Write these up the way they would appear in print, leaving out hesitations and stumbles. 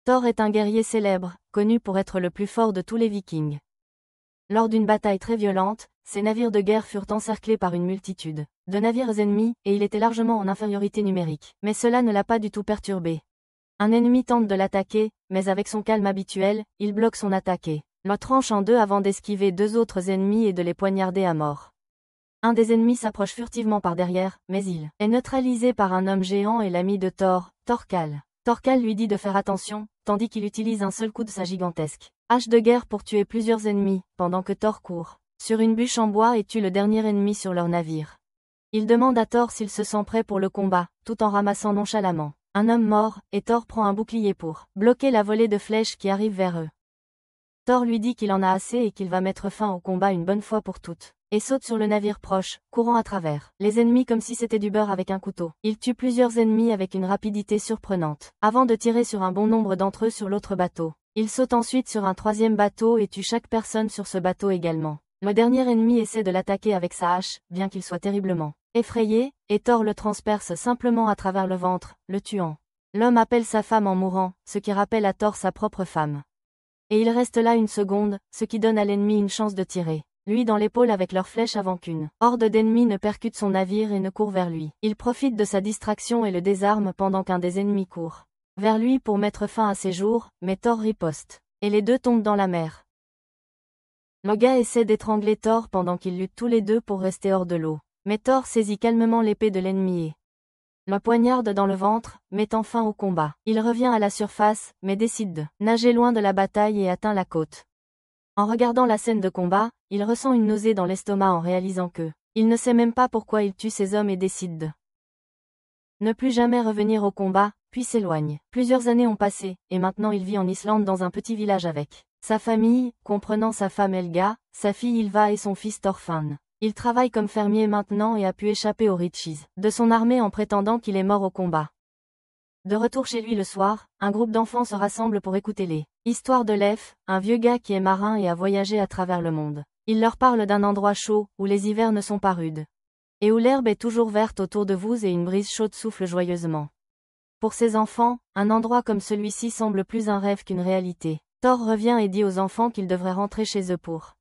Thor est un guerrier célèbre, connu pour être le plus fort de tous les Vikings. Lors d'une bataille très violente, ses navires de guerre furent encerclés par une multitude de navires ennemis, et il était largement en infériorité numérique. Mais cela ne l'a pas du tout perturbé. Un ennemi tente de l'attaquer, mais avec son calme habituel, il bloque son attaque et le tranche en deux avant d'esquiver deux autres ennemis et de les poignarder à mort. Un des ennemis s'approche furtivement par derrière, mais il est neutralisé par un homme géant et l'ami de Thor, Thorkell. Thorkell lui dit de faire attention, tandis qu'il utilise un seul coup de sa gigantesque hache de guerre pour tuer plusieurs ennemis, pendant que Thor court sur une bûche en bois et tue le dernier ennemi sur leur navire. Il demande à Thor s'il se sent prêt pour le combat, tout en ramassant nonchalamment un homme mort, et Thor prend un bouclier pour bloquer la volée de flèches qui arrive vers eux. Thor lui dit qu'il en a assez et qu'il va mettre fin au combat une bonne fois pour toutes, et saute sur le navire proche, courant à travers les ennemis comme si c'était du beurre avec un couteau. Il tue plusieurs ennemis avec une rapidité surprenante, avant de tirer sur un bon nombre d'entre eux sur l'autre bateau. Il saute ensuite sur un troisième bateau et tue chaque personne sur ce bateau également. Le dernier ennemi essaie de l'attaquer avec sa hache, bien qu'il soit terriblement effrayé, et Thor le transperce simplement à travers le ventre, le tuant. L'homme appelle sa femme en mourant, ce qui rappelle à Thor sa propre femme. Et il reste là une seconde, ce qui donne à l'ennemi une chance de tirer lui dans l'épaule avec leurs flèches avant qu'une horde d'ennemis ne percute son navire et ne court vers lui. Il profite de sa distraction et le désarme pendant qu'un des ennemis court vers lui pour mettre fin à ses jours, mais Thor riposte. Et les deux tombent dans la mer. Le gars essaie d'étrangler Thor pendant qu'ils luttent tous les deux pour rester hors de l'eau. Mais Thor saisit calmement l'épée de l'ennemi et le poignarde dans le ventre, mettant fin au combat. Il revient à la surface, mais décide de nager loin de la bataille et atteint la côte. En regardant la scène de combat, il ressent une nausée dans l'estomac en réalisant que il ne sait même pas pourquoi il tue ces hommes et décide de ne plus jamais revenir au combat, puis s'éloigne. Plusieurs années ont passé, et maintenant il vit en Islande dans un petit village avec sa famille, comprenant sa femme Helga, sa fille Ylva et son fils Thorfinn. Il travaille comme fermier maintenant et a pu échapper aux riches de son armée en prétendant qu'il est mort au combat. De retour chez lui le soir, un groupe d'enfants se rassemble pour écouter les histoires de Leif, un vieux gars qui est marin et a voyagé à travers le monde. Il leur parle d'un endroit chaud, où les hivers ne sont pas rudes. Et où l'herbe est toujours verte autour de vous et une brise chaude souffle joyeusement. Pour ces enfants, un endroit comme celui-ci semble plus un rêve qu'une réalité. Thor revient et dit aux enfants qu'ils devraient rentrer chez eux pour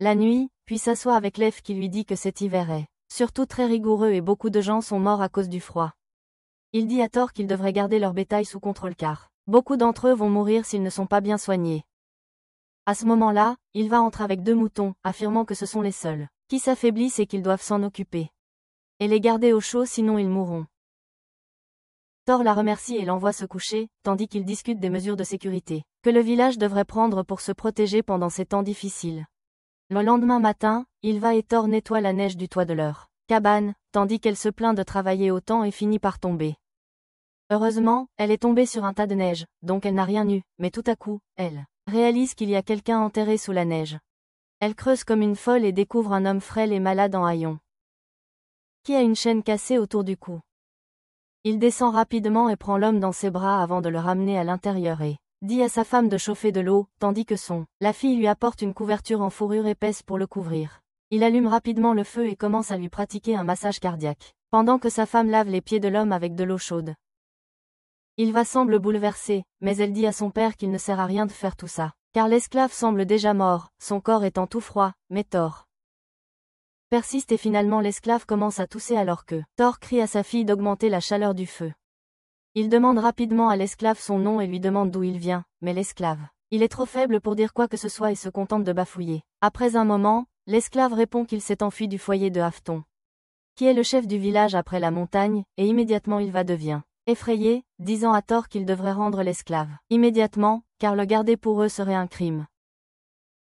la nuit, puis s'assoit avec Leif qui lui dit que cet hiver est surtout très rigoureux et beaucoup de gens sont morts à cause du froid. Il dit à Thor qu'ils devraient garder leur bétail sous contrôle car beaucoup d'entre eux vont mourir s'ils ne sont pas bien soignés. À ce moment-là, Ylva entre avec 2 moutons, affirmant que ce sont les seuls qui s'affaiblissent et qu'ils doivent s'en occuper. Et les garder au chaud sinon ils mourront. Thor la remercie et l'envoie se coucher, tandis qu'ils discutent des mesures de sécurité que le village devrait prendre pour se protéger pendant ces temps difficiles. Le lendemain matin, Ylva et Thor nettoient la neige du toit de leur cabane, tandis qu'elle se plaint de travailler autant et finit par tomber. Heureusement, elle est tombée sur un tas de neige, donc elle n'a rien eu, mais tout à coup, elle réalise qu'il y a quelqu'un enterré sous la neige. Elle creuse comme une folle et découvre un homme frêle et malade en haillons, qui a une chaîne cassée autour du cou. Il descend rapidement et prend l'homme dans ses bras avant de le ramener à l'intérieur et dit à sa femme de chauffer de l'eau, tandis que la fille lui apporte une couverture en fourrure épaisse pour le couvrir. Il allume rapidement le feu et commence à lui pratiquer un massage cardiaque, pendant que sa femme lave les pieds de l'homme avec de l'eau chaude. Ylva semble bouleversée, mais elle dit à son père qu'il ne sert à rien de faire tout ça, car l'esclave semble déjà mort, son corps étant tout froid, mais Thor persiste et finalement l'esclave commence à tousser alors que Thor crie à sa fille d'augmenter la chaleur du feu. Il demande rapidement à l'esclave son nom et lui demande d'où il vient, mais l'esclave, il est trop faible pour dire quoi que ce soit et se contente de bafouiller. Après un moment, l'esclave répond qu'il s'est enfui du foyer de Halfton, qui est le chef du village après la montagne, et immédiatement Ylva devient effrayé, disant à Thor qu'il devrait rendre l'esclave immédiatement, car le garder pour eux serait un crime.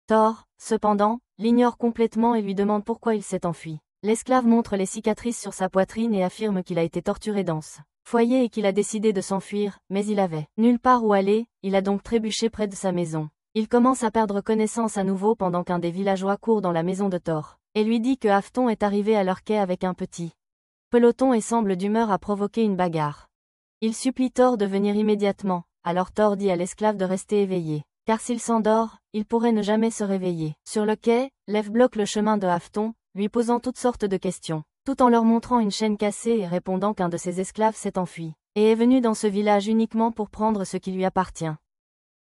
Thor, cependant, l'ignore complètement et lui demande pourquoi il s'est enfui. L'esclave montre les cicatrices sur sa poitrine et affirme qu'il a été torturé dans ce foyer et qu'il a décidé de s'enfuir, mais il avait nulle part où aller, il a donc trébuché près de sa maison. Il commence à perdre connaissance à nouveau pendant qu'un des villageois court dans la maison de Thor, et lui dit que Halfton est arrivé à leur quai avec un petit peloton et semble d'humeur à provoquer une bagarre. Il supplie Thor de venir immédiatement, alors Thor dit à l'esclave de rester éveillé, car s'il s'endort, il pourrait ne jamais se réveiller. Sur le quai, Leif bloque le chemin de Halfton, lui posant toutes sortes de questions, tout en leur montrant une chaîne cassée et répondant qu'un de ses esclaves s'est enfui, et est venu dans ce village uniquement pour prendre ce qui lui appartient.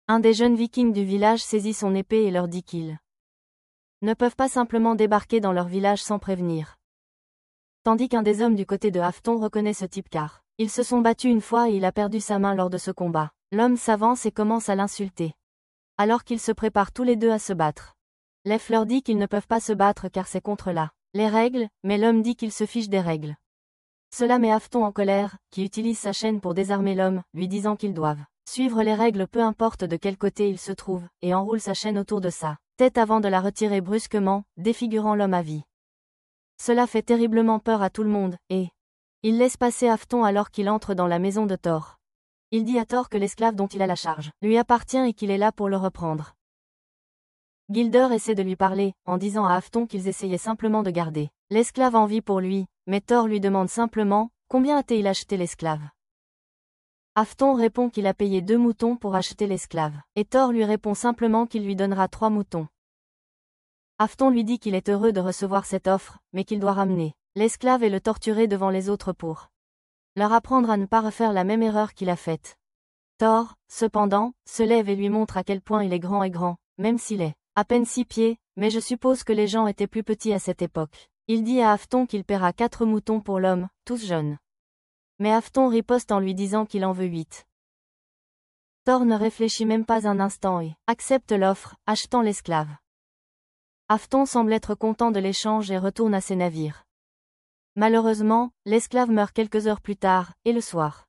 Un des jeunes vikings du village saisit son épée et leur dit qu'ils ne peuvent pas simplement débarquer dans leur village sans prévenir. Tandis qu'un des hommes du côté de Hafton reconnaît ce type car ils se sont battus une fois et il a perdu sa main lors de ce combat. L'homme s'avance et commence à l'insulter. Alors qu'ils se préparent tous les deux à se battre. Leif leur dit qu'ils ne peuvent pas se battre car c'est contre les règles, mais l'homme dit qu'il se fiche des règles. Cela met Hafton en colère, qui utilise sa chaîne pour désarmer l'homme, lui disant qu'ils doivent suivre les règles peu importe de quel côté il se trouve, et enroule sa chaîne autour de sa tête avant de la retirer brusquement, défigurant l'homme à vie. Cela fait terriblement peur à tout le monde, et il laisse passer Hafton alors qu'il entre dans la maison de Thor. Il dit à Thor que l'esclave dont il a la charge lui appartient et qu'il est là pour le reprendre. Gilder essaie de lui parler, en disant à Hafton qu'ils essayaient simplement de garder l'esclave en vie pour lui, mais Thor lui demande simplement « Combien a-t-il acheté l'esclave ?» Hafton répond qu'il a payé 2 moutons pour acheter l'esclave, et Thor lui répond simplement qu'il lui donnera 3 moutons. Hafton lui dit qu'il est heureux de recevoir cette offre, mais qu'il doit ramener l'esclave et le torturer devant les autres pour leur apprendre à ne pas refaire la même erreur qu'il a faite. Thor, cependant, se lève et lui montre à quel point il est grand et grand, même s'il est à peine 6 pieds, mais je suppose que les gens étaient plus petits à cette époque. Il dit à Hafton qu'il paiera 4 moutons pour l'homme, tous jeunes. Mais Hafton riposte en lui disant qu'il en veut 8. Thor ne réfléchit même pas un instant et accepte l'offre, achetant l'esclave. Hafton semble être content de l'échange et retourne à ses navires. Malheureusement, l'esclave meurt quelques heures plus tard, et le soir.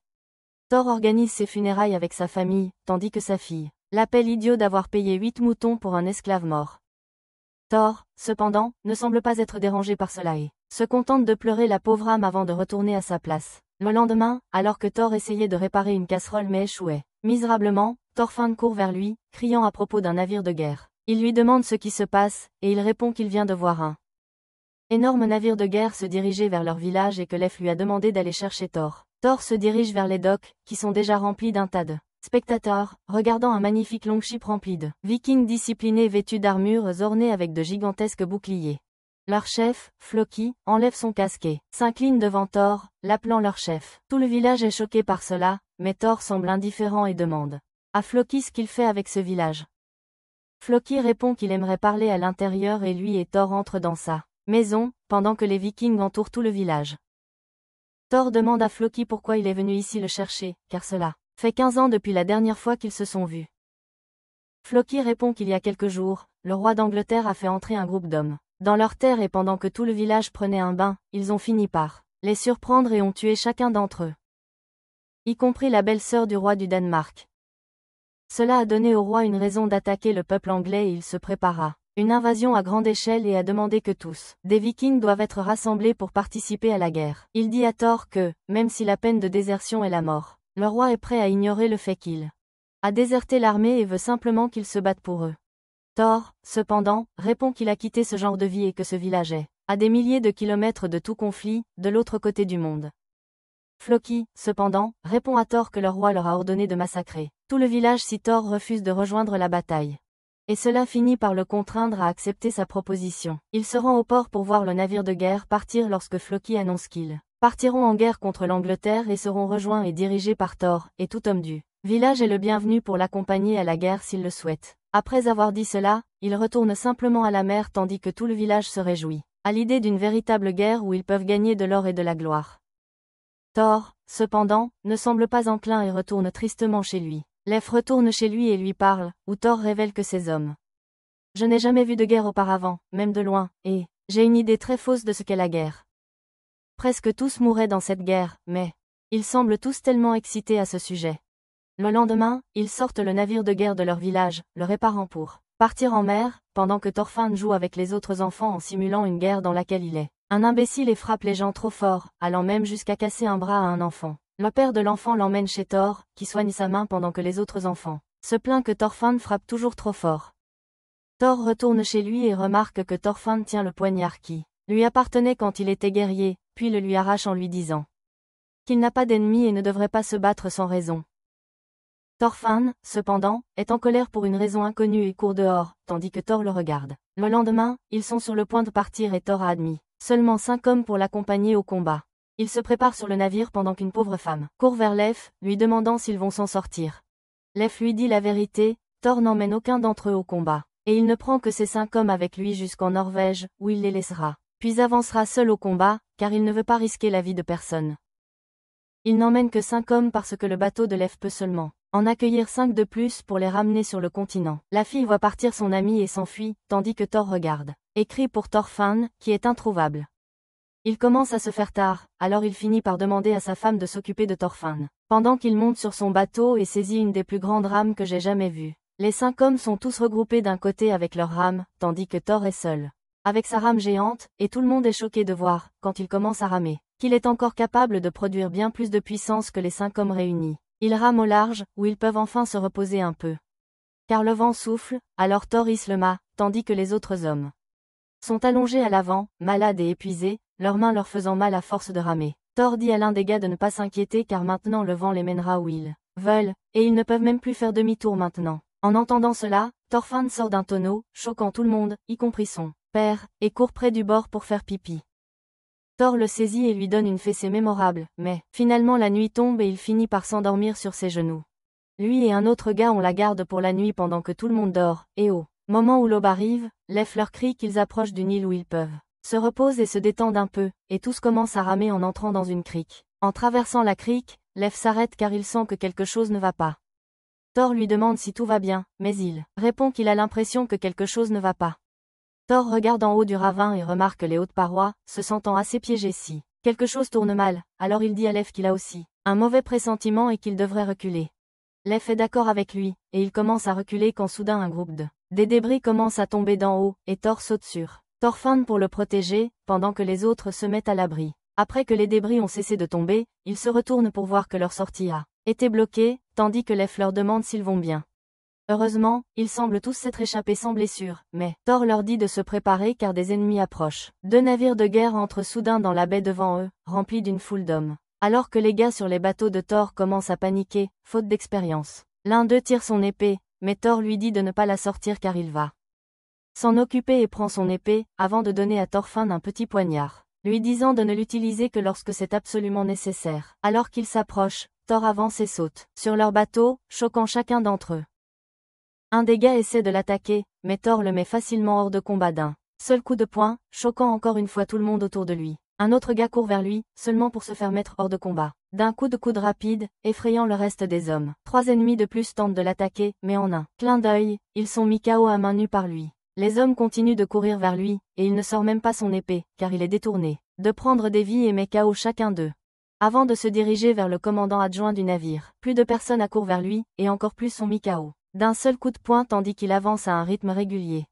Thor organise ses funérailles avec sa famille, tandis que sa fille l'appelle idiot d'avoir payé 8 moutons pour un esclave mort. Thor, cependant, ne semble pas être dérangé par cela et se contente de pleurer la pauvre âme avant de retourner à sa place. Le lendemain, alors que Thor essayait de réparer une casserole mais échouait misérablement, Thorfinn court vers lui, criant à propos d'un navire de guerre. Il lui demande ce qui se passe, et il répond qu'il vient de voir un énorme navire de guerre se diriger vers leur village et que Leif lui a demandé d'aller chercher Thor. Thor se dirige vers les docks, qui sont déjà remplis d'un tas de spectateurs, regardant un magnifique longship rempli de vikings disciplinés vêtus d'armures ornées avec de gigantesques boucliers. Leur chef, Floki, enlève son casque et s'incline devant Thor, l'appelant leur chef. Tout le village est choqué par cela, mais Thor semble indifférent et demande à Floki ce qu'il fait avec ce village. Floki répond qu'il aimerait parler à l'intérieur et lui et Thor entrent dans sa maison, pendant que les vikings entourent tout le village. Thor demande à Floki pourquoi il est venu ici le chercher, car cela fait 15 ans depuis la dernière fois qu'ils se sont vus. Floki répond qu'il y a quelques jours, le roi d'Angleterre a fait entrer un groupe d'hommes dans leur terre et pendant que tout le village prenait un bain, ils ont fini par les surprendre et ont tué chacun d'entre eux, y compris la belle-sœur du roi du Danemark. Cela a donné au roi une raison d'attaquer le peuple anglais et il se prépara une invasion à grande échelle et a demandé que tous des vikings doivent être rassemblés pour participer à la guerre. Il dit à Thor que, même si la peine de désertion est la mort, le roi est prêt à ignorer le fait qu'il a déserté l'armée et veut simplement qu'ils se battent pour eux. Thor, cependant, répond qu'il a quitté ce genre de vie et que ce village est à des milliers de kilomètres de tout conflit, de l'autre côté du monde. Floki, cependant, répond à Thor que le roi leur a ordonné de massacrer tout le village si Thor refuse de rejoindre la bataille. Et cela finit par le contraindre à accepter sa proposition. Il se rend au port pour voir le navire de guerre partir lorsque Floki annonce qu'ils partiront en guerre contre l'Angleterre et seront rejoints et dirigés par Thor, et tout homme du village est le bienvenu pour l'accompagner à la guerre s'il le souhaite. Après avoir dit cela, il retourne simplement à la mer tandis que tout le village se réjouit à l'idée d'une véritable guerre où ils peuvent gagner de l'or et de la gloire. Thor, cependant, ne semble pas enclin et retourne tristement chez lui. Leif retourne chez lui et lui parle, où Thor révèle que ces hommes. Je n'ai jamais vu de guerre auparavant, même de loin, et j'ai une idée très fausse de ce qu'est la guerre. Presque tous mouraient dans cette guerre, mais ils semblent tous tellement excités à ce sujet. Le lendemain, ils sortent le navire de guerre de leur village, le réparant pour partir en mer, pendant que Thorfinn joue avec les autres enfants en simulant une guerre dans laquelle il est un imbécile et frappe les gens trop fort, allant même jusqu'à casser un bras à un enfant. Le père de l'enfant l'emmène chez Thor, qui soigne sa main pendant que les autres enfants se plaignent que Thorfinn frappe toujours trop fort. Thor retourne chez lui et remarque que Thorfinn tient le poignard qui lui appartenait quand il était guerrier, puis le lui arrache en lui disant qu'il n'a pas d'ennemi et ne devrait pas se battre sans raison. Thorfinn, cependant, est en colère pour une raison inconnue et court dehors, tandis que Thor le regarde. Le lendemain, ils sont sur le point de partir et Thor a admis seulement 5 hommes pour l'accompagner au combat. Il se prépare sur le navire pendant qu'une pauvre femme court vers Leif, lui demandant s'ils vont s'en sortir. Leif lui dit la vérité, Thor n'emmène aucun d'entre eux au combat, et il ne prend que ses 5 hommes avec lui jusqu'en Norvège, où il les laissera, puis avancera seul au combat, car il ne veut pas risquer la vie de personne. Il n'emmène que 5 hommes parce que le bateau de Leif peut seulement en accueillir 5 de plus pour les ramener sur le continent. La fille voit partir son ami et s'enfuit, tandis que Thor regarde et crie pour Thorfinn, qui est introuvable. Il commence à se faire tard, alors il finit par demander à sa femme de s'occuper de Thorfinn, pendant qu'il monte sur son bateau et saisit une des plus grandes rames que j'ai jamais vues. Les 5 hommes sont tous regroupés d'un côté avec leurs rames, tandis que Thor est seul avec sa rame géante, et tout le monde est choqué de voir, quand il commence à ramer, qu'il est encore capable de produire bien plus de puissance que les 5 hommes réunis. Il rame au large, où ils peuvent enfin se reposer un peu. Car le vent souffle, alors Thor hisse le mât, tandis que les autres hommes sont allongés à l'avant, malades et épuisés, leurs mains leur faisant mal à force de ramer. Thor dit à l'un des gars de ne pas s'inquiéter car maintenant le vent les mènera où ils veulent, et ils ne peuvent même plus faire demi-tour maintenant. En entendant cela, Thorfinn sort d'un tonneau, choquant tout le monde, y compris son père, et court près du bord pour faire pipi. Thor le saisit et lui donne une fessée mémorable, mais finalement la nuit tombe et il finit par s'endormir sur ses genoux. Lui et un autre gars ont la garde pour la nuit pendant que tout le monde dort, et au moment où l'aube arrive, Leif leur crie qu'ils approchent d'une île où ils peuvent se reposent et se détendent un peu, et tous commencent à ramer en entrant dans une crique. En traversant la crique, Leif s'arrête car il sent que quelque chose ne va pas. Thor lui demande si tout va bien, mais il répond qu'il a l'impression que quelque chose ne va pas. Thor regarde en haut du ravin et remarque les hautes parois, se sentant assez piégé si quelque chose tourne mal, alors il dit à Leif qu'il a aussi un mauvais pressentiment et qu'il devrait reculer. Leif est d'accord avec lui, et il commence à reculer quand soudain un groupe de des débris commence à tomber d'en haut, et Thor saute sur Thorfinn pour le protéger, pendant que les autres se mettent à l'abri. Après que les débris ont cessé de tomber, ils se retournent pour voir que leur sortie a été bloquée, tandis que Leif leur demande s'ils vont bien. Heureusement, ils semblent tous s'être échappés sans blessure, mais Thor leur dit de se préparer car des ennemis approchent. 2 navires de guerre entrent soudain dans la baie devant eux, remplis d'une foule d'hommes. Alors que les gars sur les bateaux de Thor commencent à paniquer, faute d'expérience. L'un d'eux tire son épée, mais Thor lui dit de ne pas la sortir car il va s'en occuper et prend son épée, avant de donner à Thorfinn un petit poignard, lui disant de ne l'utiliser que lorsque c'est absolument nécessaire. Alors qu'ils s'approchent, Thor avance et saute sur leur bateau, choquant chacun d'entre eux. Un des gars essaie de l'attaquer, mais Thor le met facilement hors de combat d'un seul coup de poing, choquant encore une fois tout le monde autour de lui. Un autre gars court vers lui, seulement pour se faire mettre hors de combat. D'un coup de coude rapide, effrayant le reste des hommes. 3 ennemis de plus tentent de l'attaquer, mais en un clin d'œil, ils sont mis KO à main nue par lui. Les hommes continuent de courir vers lui, et il ne sort même pas son épée, car il est détourné de prendre des vies et met KO chacun d'eux. Avant de se diriger vers le commandant adjoint du navire, plus de personnes accourent vers lui, et encore plus sont mis KO d'un seul coup de poing tandis qu'il avance à un rythme régulier.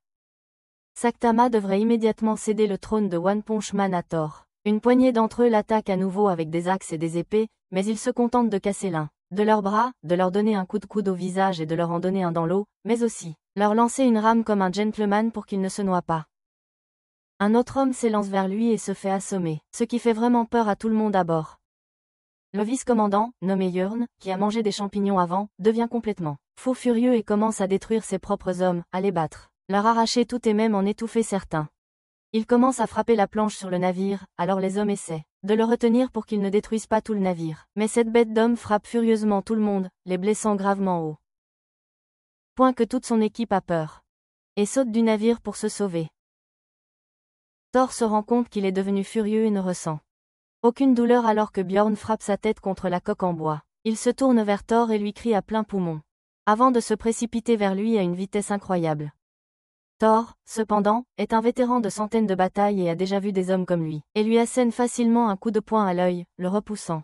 Saktama devrait immédiatement céder le trône de One Punch Man à Thor. Une poignée d'entre eux l'attaquent à nouveau avec des axes et des épées, mais ils se contentent de casser l'un de leurs bras, de leur donner un coup de coude au visage et de leur en donner un dans l'eau, mais aussi leur lancer une rame comme un gentleman pour qu'il ne se noie pas. Un autre homme s'élance vers lui et se fait assommer, ce qui fait vraiment peur à tout le monde à bord. Le vice-commandant, nommé Jörn, qui a mangé des champignons avant, devient complètement fou furieux et commence à détruire ses propres hommes, à les battre, leur arracher tout et même en étouffer certains. Il commence à frapper la planche sur le navire, alors les hommes essaient de le retenir pour qu'il ne détruise pas tout le navire. Mais cette bête d'homme frappe furieusement tout le monde, les blessant gravement au point que toute son équipe a peur et saute du navire pour se sauver. Thor se rend compte qu'il est devenu furieux et ne ressent aucune douleur alors que Björn frappe sa tête contre la coque en bois. Il se tourne vers Thor et lui crie à plein poumon, avant de se précipiter vers lui à une vitesse incroyable. Thor, cependant, est un vétéran de centaines de batailles et a déjà vu des hommes comme lui, et lui assène facilement un coup de poing à l'œil, le repoussant.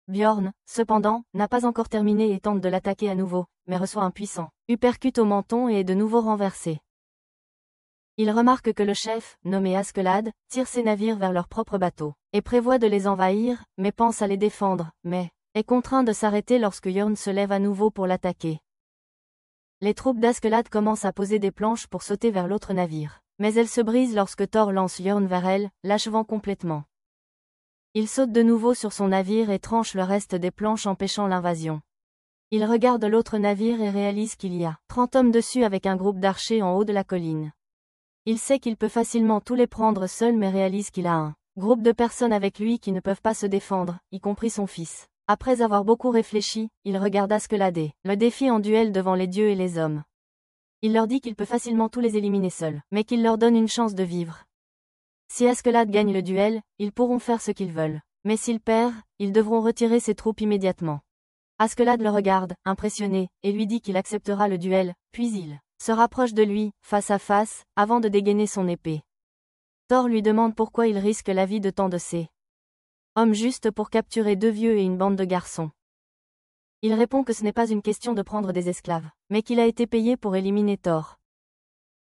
Björn, cependant, n'a pas encore terminé et tente de l'attaquer à nouveau, mais reçoit un puissant uppercut au menton et est de nouveau renversé. Il remarque que le chef, nommé Askeladd, tire ses navires vers leurs propres bateaux, et prévoit de les envahir, mais pense à les défendre, mais est contraint de s'arrêter lorsque Jörn se lève à nouveau pour l'attaquer. Les troupes d'Askeladd commencent à poser des planches pour sauter vers l'autre navire, mais elles se brisent lorsque Thor lance Jörn vers elles, l'achevant complètement. Il saute de nouveau sur son navire et tranche le reste des planches empêchant l'invasion. Il regarde l'autre navire et réalise qu'il y a 30 hommes dessus avec un groupe d'archers en haut de la colline. Il sait qu'il peut facilement tous les prendre seul mais réalise qu'il a un Groupe de personnes avec lui qui ne peuvent pas se défendre, y compris son fils. Après avoir beaucoup réfléchi, il regarde Askeladd et le défie en duel devant les dieux et les hommes. Il leur dit qu'il peut facilement tous les éliminer seul, mais qu'il leur donne une chance de vivre. Si Askeladd gagne le duel, ils pourront faire ce qu'ils veulent. Mais s'il perd, ils devront retirer ses troupes immédiatement. Askeladd le regarde, impressionné, et lui dit qu'il acceptera le duel, puis il se rapproche de lui, face à face, avant de dégainer son épée. Thor lui demande pourquoi il risque la vie de tant de ces hommes juste pour capturer 2 vieux et une bande de garçons. Il répond que ce n'est pas une question de prendre des esclaves, mais qu'il a été payé pour éliminer Thor.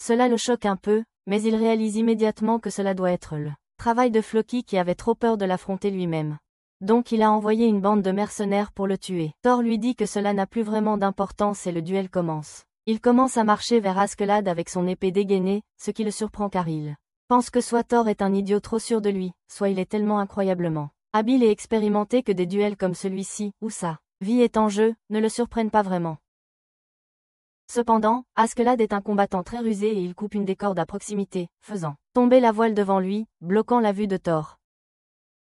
Cela le choque un peu, mais il réalise immédiatement que cela doit être le travail de Floki qui avait trop peur de l'affronter lui-même. Donc il a envoyé une bande de mercenaires pour le tuer. Thor lui dit que cela n'a plus vraiment d'importance et le duel commence. Il commence à marcher vers Askeladd avec son épée dégainée, ce qui le surprend car il pense que soit Thor est un idiot trop sûr de lui, soit il est tellement incroyablement habile et expérimenté que des duels comme celui-ci, où sa vie est en jeu, ne le surprennent pas vraiment. Cependant, Askeladd est un combattant très rusé et il coupe une des cordes à proximité, faisant tomber la voile devant lui, bloquant la vue de Thor.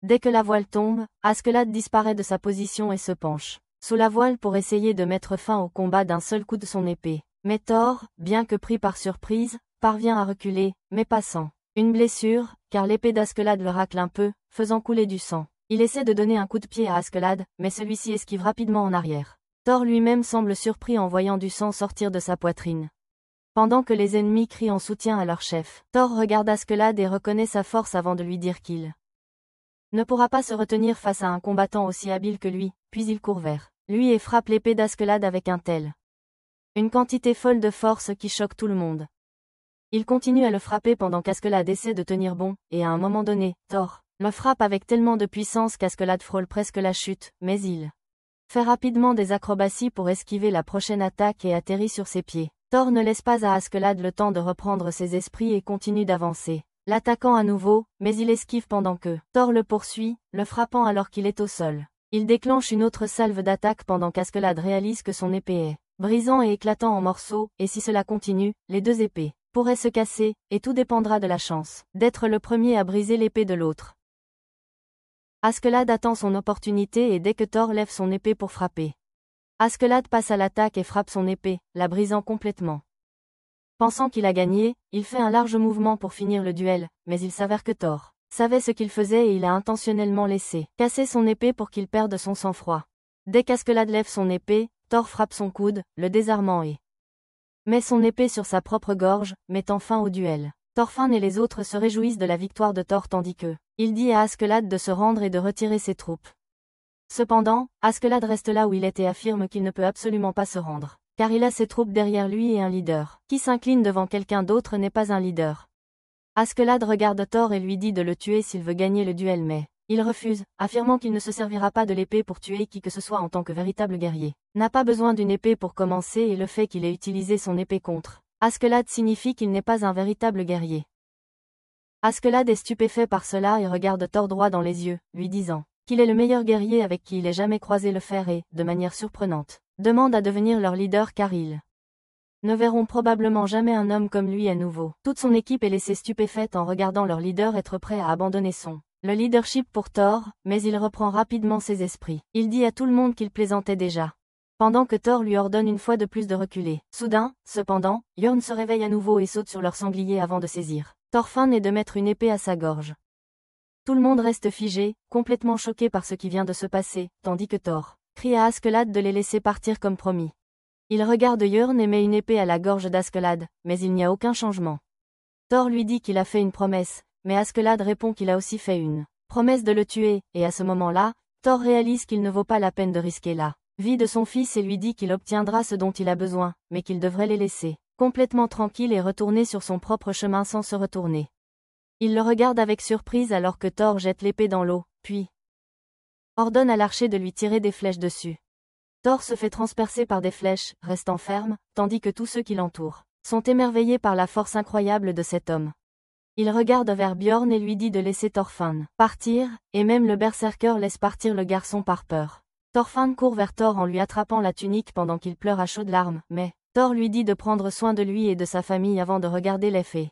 Dès que la voile tombe, Askeladd disparaît de sa position et se penche sous la voile pour essayer de mettre fin au combat d'un seul coup de son épée. Mais Thor, bien que pris par surprise, parvient à reculer, mais pas sans une blessure, car l'épée d'Askeladd le racle un peu, faisant couler du sang. Il essaie de donner un coup de pied à Askeladd, mais celui-ci esquive rapidement en arrière. Thor lui-même semble surpris en voyant du sang sortir de sa poitrine. Pendant que les ennemis crient en soutien à leur chef, Thor regarde Askeladd et reconnaît sa force avant de lui dire qu'il ne pourra pas se retenir face à un combattant aussi habile que lui, puis il court vers lui et frappe l'épée d'Askeladd avec une quantité folle de force qui choque tout le monde. Il continue à le frapper pendant qu'Askeladd essaie de tenir bon, et à un moment donné, Thor le frappe avec tellement de puissance qu'Askeladd frôle presque la chute, mais il fait rapidement des acrobaties pour esquiver la prochaine attaque et atterrit sur ses pieds. Thor ne laisse pas à Askeladd le temps de reprendre ses esprits et continue d'avancer, l'attaquant à nouveau, mais il esquive pendant que Thor le poursuit, le frappant alors qu'il est au sol. Il déclenche une autre salve d'attaque pendant qu'Askeladd réalise que son épée est brisant et éclatant en morceaux, et si cela continue, les 2 épées pourraient se casser, et tout dépendra de la chance d'être le premier à briser l'épée de l'autre. Askeladd attend son opportunité et dès que Thor lève son épée pour frapper, Askeladd passe à l'attaque et frappe son épée, la brisant complètement. Pensant qu'il a gagné, il fait un large mouvement pour finir le duel, mais il s'avère que Thor savait ce qu'il faisait et il a intentionnellement laissé casser son épée pour qu'il perde son sang-froid. Dès qu'Askeladd lève son épée, Thor frappe son coude, le désarmant et met son épée sur sa propre gorge, mettant fin au duel. Thorfinn et les autres se réjouissent de la victoire de Thor tandis que il dit à Askeladd de se rendre et de retirer ses troupes. Cependant, Askeladd reste là où il est et affirme qu'il ne peut absolument pas se rendre, car il a ses troupes derrière lui et un leader. Qui s'incline devant quelqu'un d'autre n'est pas un leader. Askeladd regarde Thor et lui dit de le tuer s'il veut gagner le duel mais il refuse, affirmant qu'il ne se servira pas de l'épée pour tuer qui que ce soit en tant que véritable guerrier. N'a pas besoin d'une épée pour commencer et le fait qu'il ait utilisé son épée contre Askeladd signifie qu'il n'est pas un véritable guerrier. Askeladd est stupéfait par cela et regarde Thor droit dans les yeux, lui disant qu'il est le meilleur guerrier avec qui il ait jamais croisé le fer et, de manière surprenante, demande à devenir leur leader car ils ne verront probablement jamais un homme comme lui à nouveau. Toute son équipe est laissée stupéfaite en regardant leur leader être prêt à abandonner le leadership pour Thor, mais il reprend rapidement ses esprits. Il dit à tout le monde qu'il plaisantait déjà. Pendant que Thor lui ordonne une fois de plus de reculer. Soudain, cependant, Björn se réveille à nouveau et saute sur leur sanglier avant de saisir Thorfinn et de mettre une épée à sa gorge. Tout le monde reste figé, complètement choqué par ce qui vient de se passer, tandis que Thor crie à Askeladd de les laisser partir comme promis. Il regarde Björn et met une épée à la gorge d'Askeladd, mais il n'y a aucun changement. Thor lui dit qu'il a fait une promesse, mais Askeladd répond qu'il a aussi fait une promesse de le tuer, et à ce moment-là, Thor réalise qu'il ne vaut pas la peine de risquer la vie de son fils et lui dit qu'il obtiendra ce dont il a besoin, mais qu'il devrait les laisser complètement tranquilles et retourner sur son propre chemin sans se retourner. Il le regarde avec surprise alors que Thor jette l'épée dans l'eau, puis ordonne à l'archer de lui tirer des flèches dessus. Thor se fait transpercer par des flèches, restant ferme, tandis que tous ceux qui l'entourent sont émerveillés par la force incroyable de cet homme. Il regarde vers Björn et lui dit de laisser Thorfinn partir, et même le berserker laisse partir le garçon par peur. Thorfinn court vers Thor en lui attrapant la tunique pendant qu'il pleure à chaudes larmes, mais Thor lui dit de prendre soin de lui et de sa famille avant de regarder les fées.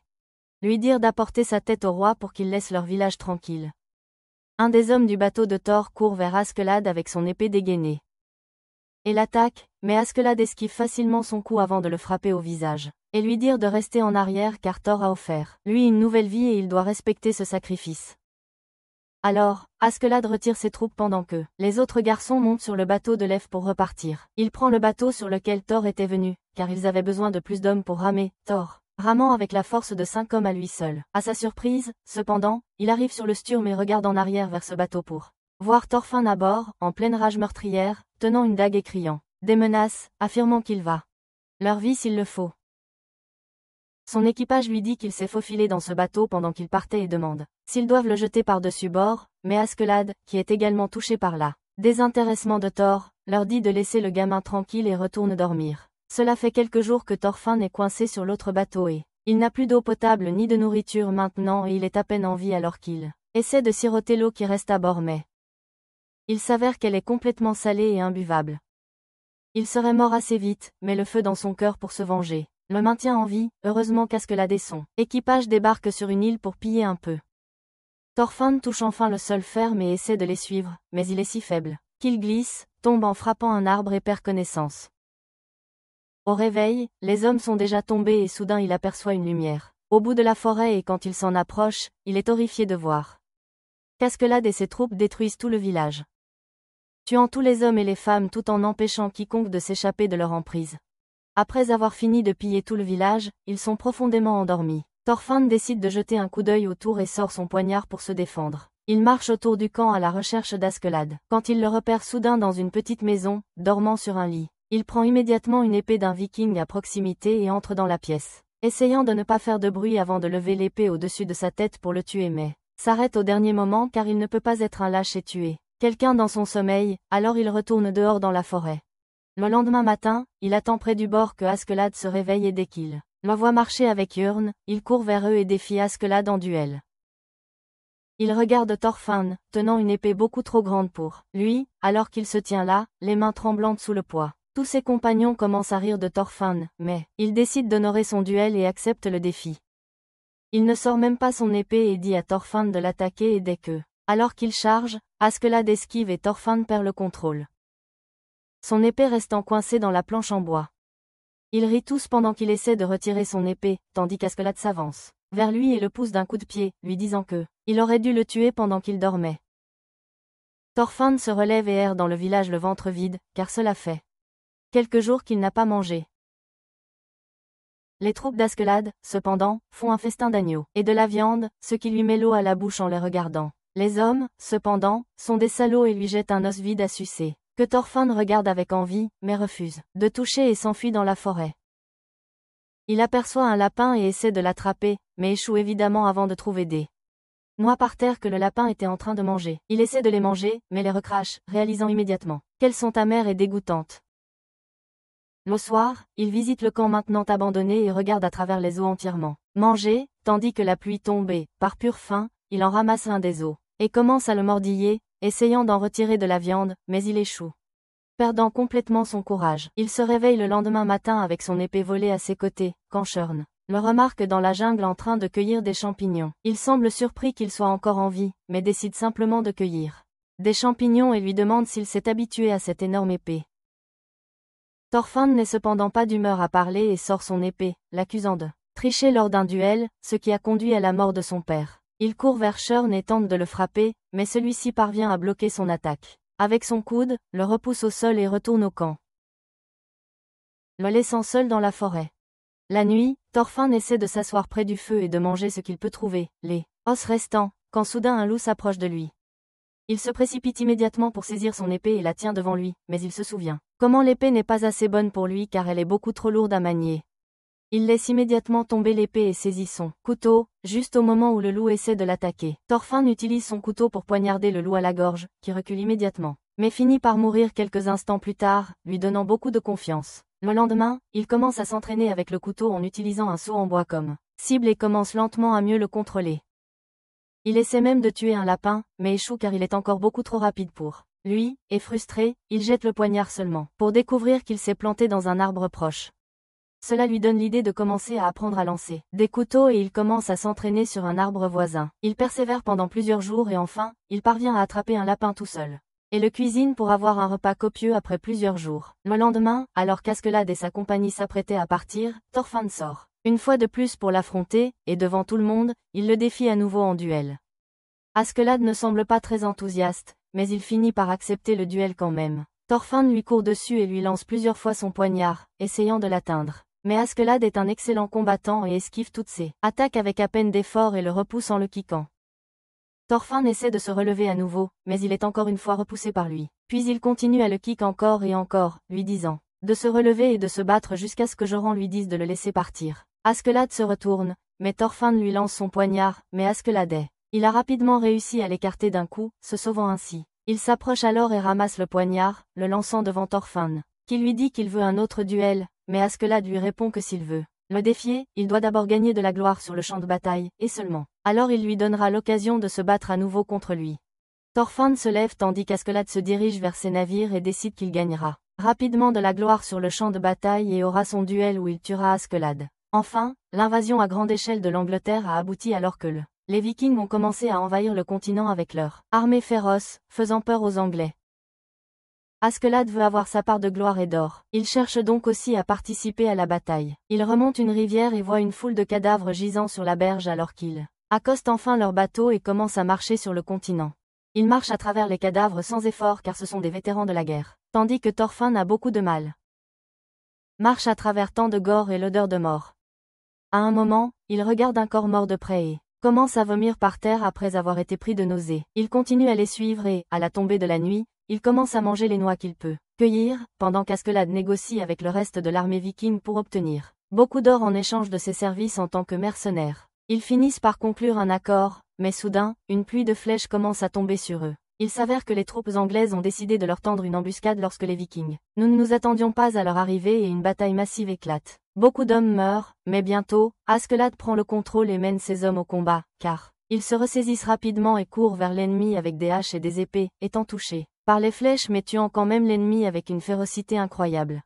Lui dire d'apporter sa tête au roi pour qu'il laisse leur village tranquille. Un des hommes du bateau de Thor court vers Askeladd avec son épée dégainée. Et l'attaque, mais Askeladd esquive facilement son coup avant de le frapper au visage. Et lui dire de rester en arrière car Thor a offert lui une nouvelle vie et il doit respecter ce sacrifice. Alors, Askeladd retire ses troupes pendant que les autres garçons montent sur le bateau de Leif pour repartir. Il prend le bateau sur lequel Thor était venu, car ils avaient besoin de plus d'hommes pour ramer. Thor, ramant avec la force de 5 hommes à lui seul. À sa surprise, cependant, il arrive sur le sturm et regarde en arrière vers ce bateau pour voir Thorfinn à bord, en pleine rage meurtrière, tenant une dague et criant des menaces, affirmant qu'il va leur vie s'il le faut. Son équipage lui dit qu'il s'est faufilé dans ce bateau pendant qu'il partait et demande s'ils doivent le jeter par-dessus bord, mais Askeladd, qui est également touché par là désintéressement de Thor, leur dit de laisser le gamin tranquille et retourne dormir. Cela fait quelques jours que Thorfinn est coincé sur l'autre bateau et il n'a plus d'eau potable ni de nourriture maintenant et il est à peine en vie alors qu'il essaie de siroter l'eau qui reste à bord mais il s'avère qu'elle est complètement salée et imbuvable. Il serait mort assez vite, mais le feu dans son cœur pour se venger le maintient en vie, heureusement qu'Askeladd et son équipage débarquent sur une île pour piller un peu. Thorfinn touche enfin le sol ferme et essaie de les suivre, mais il est si faible qu'il glisse, tombe en frappant un arbre et perd connaissance. Au réveil, les hommes sont déjà tombés et soudain il aperçoit une lumière au bout de la forêt et quand il s'en approche, il est horrifié de voir qu'Askeladd et ses troupes détruisent tout le village, tuant tous les hommes et les femmes tout en empêchant quiconque de s'échapper de leur emprise. Après avoir fini de piller tout le village, ils sont profondément endormis. Thorfinn décide de jeter un coup d'œil autour et sort son poignard pour se défendre. Il marche autour du camp à la recherche d'Askeladd. Quand il le repère soudain dans une petite maison, dormant sur un lit, il prend immédiatement une épée d'un viking à proximité et entre dans la pièce, essayant de ne pas faire de bruit avant de lever l'épée au-dessus de sa tête pour le tuer mais s'arrête au dernier moment car il ne peut pas être un lâche et tuer quelqu'un dans son sommeil, alors il retourne dehors dans la forêt. Le lendemain matin, il attend près du bord que Askeladd se réveille et dès qu'il le voit marcher avec Urn, il court vers eux et défie Askeladd en duel. Il regarde Thorfinn, tenant une épée beaucoup trop grande pour lui, alors qu'il se tient là, les mains tremblantes sous le poids. Tous ses compagnons commencent à rire de Thorfinn, mais il décide d'honorer son duel et accepte le défi. Il ne sort même pas son épée et dit à Thorfinn de l'attaquer et dès que, alors qu'il charge, Askeladd esquive et Thorfinn perd le contrôle. Son épée restant coincée dans la planche en bois. Ils rient tous pendant qu'il essaie de retirer son épée, tandis qu'Askeladd s'avance vers lui et le pousse d'un coup de pied, lui disant que il aurait dû le tuer pendant qu'il dormait. Thorfinn se relève et erre dans le village le ventre vide, car cela fait quelques jours qu'il n'a pas mangé. Les troupes d'Askeladd, cependant, font un festin d'agneaux et de la viande, ce qui lui met l'eau à la bouche en les regardant. Les hommes, cependant, sont des salauds et lui jettent un os vide à sucer, que Thorfinn regarde avec envie, mais refuse de toucher et s'enfuit dans la forêt. Il aperçoit un lapin et essaie de l'attraper, mais échoue évidemment avant de trouver des noix par terre que le lapin était en train de manger. Il essaie de les manger, mais les recrache, réalisant immédiatement qu'elles sont amères et dégoûtantes. Le soir, il visite le camp maintenant abandonné et regarde à travers les os entièrement mangés, tandis que la pluie tombe et, par pure faim, il en ramasse un des os et commence à le mordiller, essayant d'en retirer de la viande, mais il échoue. Perdant complètement son courage, il se réveille le lendemain matin avec son épée volée à ses côtés, quand Shorn le remarque dans la jungle en train de cueillir des champignons. Il semble surpris qu'il soit encore en vie, mais décide simplement de cueillir des champignons et lui demande s'il s'est habitué à cette énorme épée. Thorfinn n'est cependant pas d'humeur à parler et sort son épée, l'accusant de tricher lors d'un duel, ce qui a conduit à la mort de son père. Il court vers Shorn et tente de le frapper, mais celui-ci parvient à bloquer son attaque. Avec son coude, le repousse au sol et retourne au camp, le laissant seul dans la forêt. La nuit, Thorfinn essaie de s'asseoir près du feu et de manger ce qu'il peut trouver, les os restants, quand soudain un loup s'approche de lui. Il se précipite immédiatement pour saisir son épée et la tient devant lui, mais il se souvient comment l'épée n'est pas assez bonne pour lui car elle est beaucoup trop lourde à manier. Il laisse immédiatement tomber l'épée et saisit son couteau, juste au moment où le loup essaie de l'attaquer. Thorfinn utilise son couteau pour poignarder le loup à la gorge, qui recule immédiatement, mais finit par mourir quelques instants plus tard, lui donnant beaucoup de confiance. Le lendemain, il commence à s'entraîner avec le couteau en utilisant un seau en bois comme cible et commence lentement à mieux le contrôler. Il essaie même de tuer un lapin, mais échoue car il est encore beaucoup trop rapide pour lui, et frustré, il jette le poignard seulement, pour découvrir qu'il s'est planté dans un arbre proche. Cela lui donne l'idée de commencer à apprendre à lancer des couteaux et il commence à s'entraîner sur un arbre voisin. Il persévère pendant plusieurs jours et enfin, il parvient à attraper un lapin tout seul. Et le cuisine pour avoir un repas copieux après plusieurs jours. Le lendemain, alors qu'Askeladd et sa compagnie s'apprêtaient à partir, Thorfinn sort. Une fois de plus pour l'affronter, et devant tout le monde, il le défie à nouveau en duel. Askeladd ne semble pas très enthousiaste, mais il finit par accepter le duel quand même. Thorfinn lui court dessus et lui lance plusieurs fois son poignard, essayant de l'atteindre. Mais Askeladd est un excellent combattant et esquive toutes ses attaques avec à peine d'effort et le repousse en le kickant. Thorfinn essaie de se relever à nouveau, mais il est encore une fois repoussé par lui. Puis il continue à le kick encore et encore, lui disant de se relever et de se battre jusqu'à ce que Joran lui dise de le laisser partir. Askeladd se retourne, mais Thorfinn lui lance son poignard, mais Askeladd il a rapidement réussi à l'écarter d'un coup, se sauvant ainsi. Il s'approche alors et ramasse le poignard, le lançant devant Thorfinn, qui lui dit qu'il veut un autre duel, mais Askeladd lui répond que s'il veut le défier, il doit d'abord gagner de la gloire sur le champ de bataille, et seulement alors il lui donnera l'occasion de se battre à nouveau contre lui. Thorfinn se lève tandis qu'Askeladd se dirige vers ses navires et décide qu'il gagnera rapidement de la gloire sur le champ de bataille et aura son duel où il tuera Askeladd. Enfin, l'invasion à grande échelle de l'Angleterre a abouti alors que les Vikings ont commencé à envahir le continent avec leur armée féroce, faisant peur aux Anglais. Askeladd veut avoir sa part de gloire et d'or. Il cherche donc aussi à participer à la bataille. Il remonte une rivière et voit une foule de cadavres gisant sur la berge alors qu'il accoste enfin leur bateau et commence à marcher sur le continent. Il marche à travers les cadavres sans effort car ce sont des vétérans de la guerre, tandis que Thorfinn a beaucoup de mal. Marche à travers tant de gore et l'odeur de mort. À un moment, il regarde un corps mort de près et commence à vomir par terre après avoir été pris de nausées. Il continue à les suivre et, à la tombée de la nuit, il commence à manger les noix qu'il peut cueillir, pendant qu'Askeladd négocie avec le reste de l'armée viking pour obtenir beaucoup d'or en échange de ses services en tant que mercenaire. Ils finissent par conclure un accord, mais soudain, une pluie de flèches commence à tomber sur eux. Il s'avère que les troupes anglaises ont décidé de leur tendre une embuscade lorsque les Vikings. Nous ne nous attendions pas à leur arrivée et une bataille massive éclate. Beaucoup d'hommes meurent, mais bientôt, Askeladd prend le contrôle et mène ses hommes au combat, car ils se ressaisissent rapidement et courent vers l'ennemi avec des haches et des épées, étant touchés par les flèches mais tuant quand même l'ennemi avec une férocité incroyable.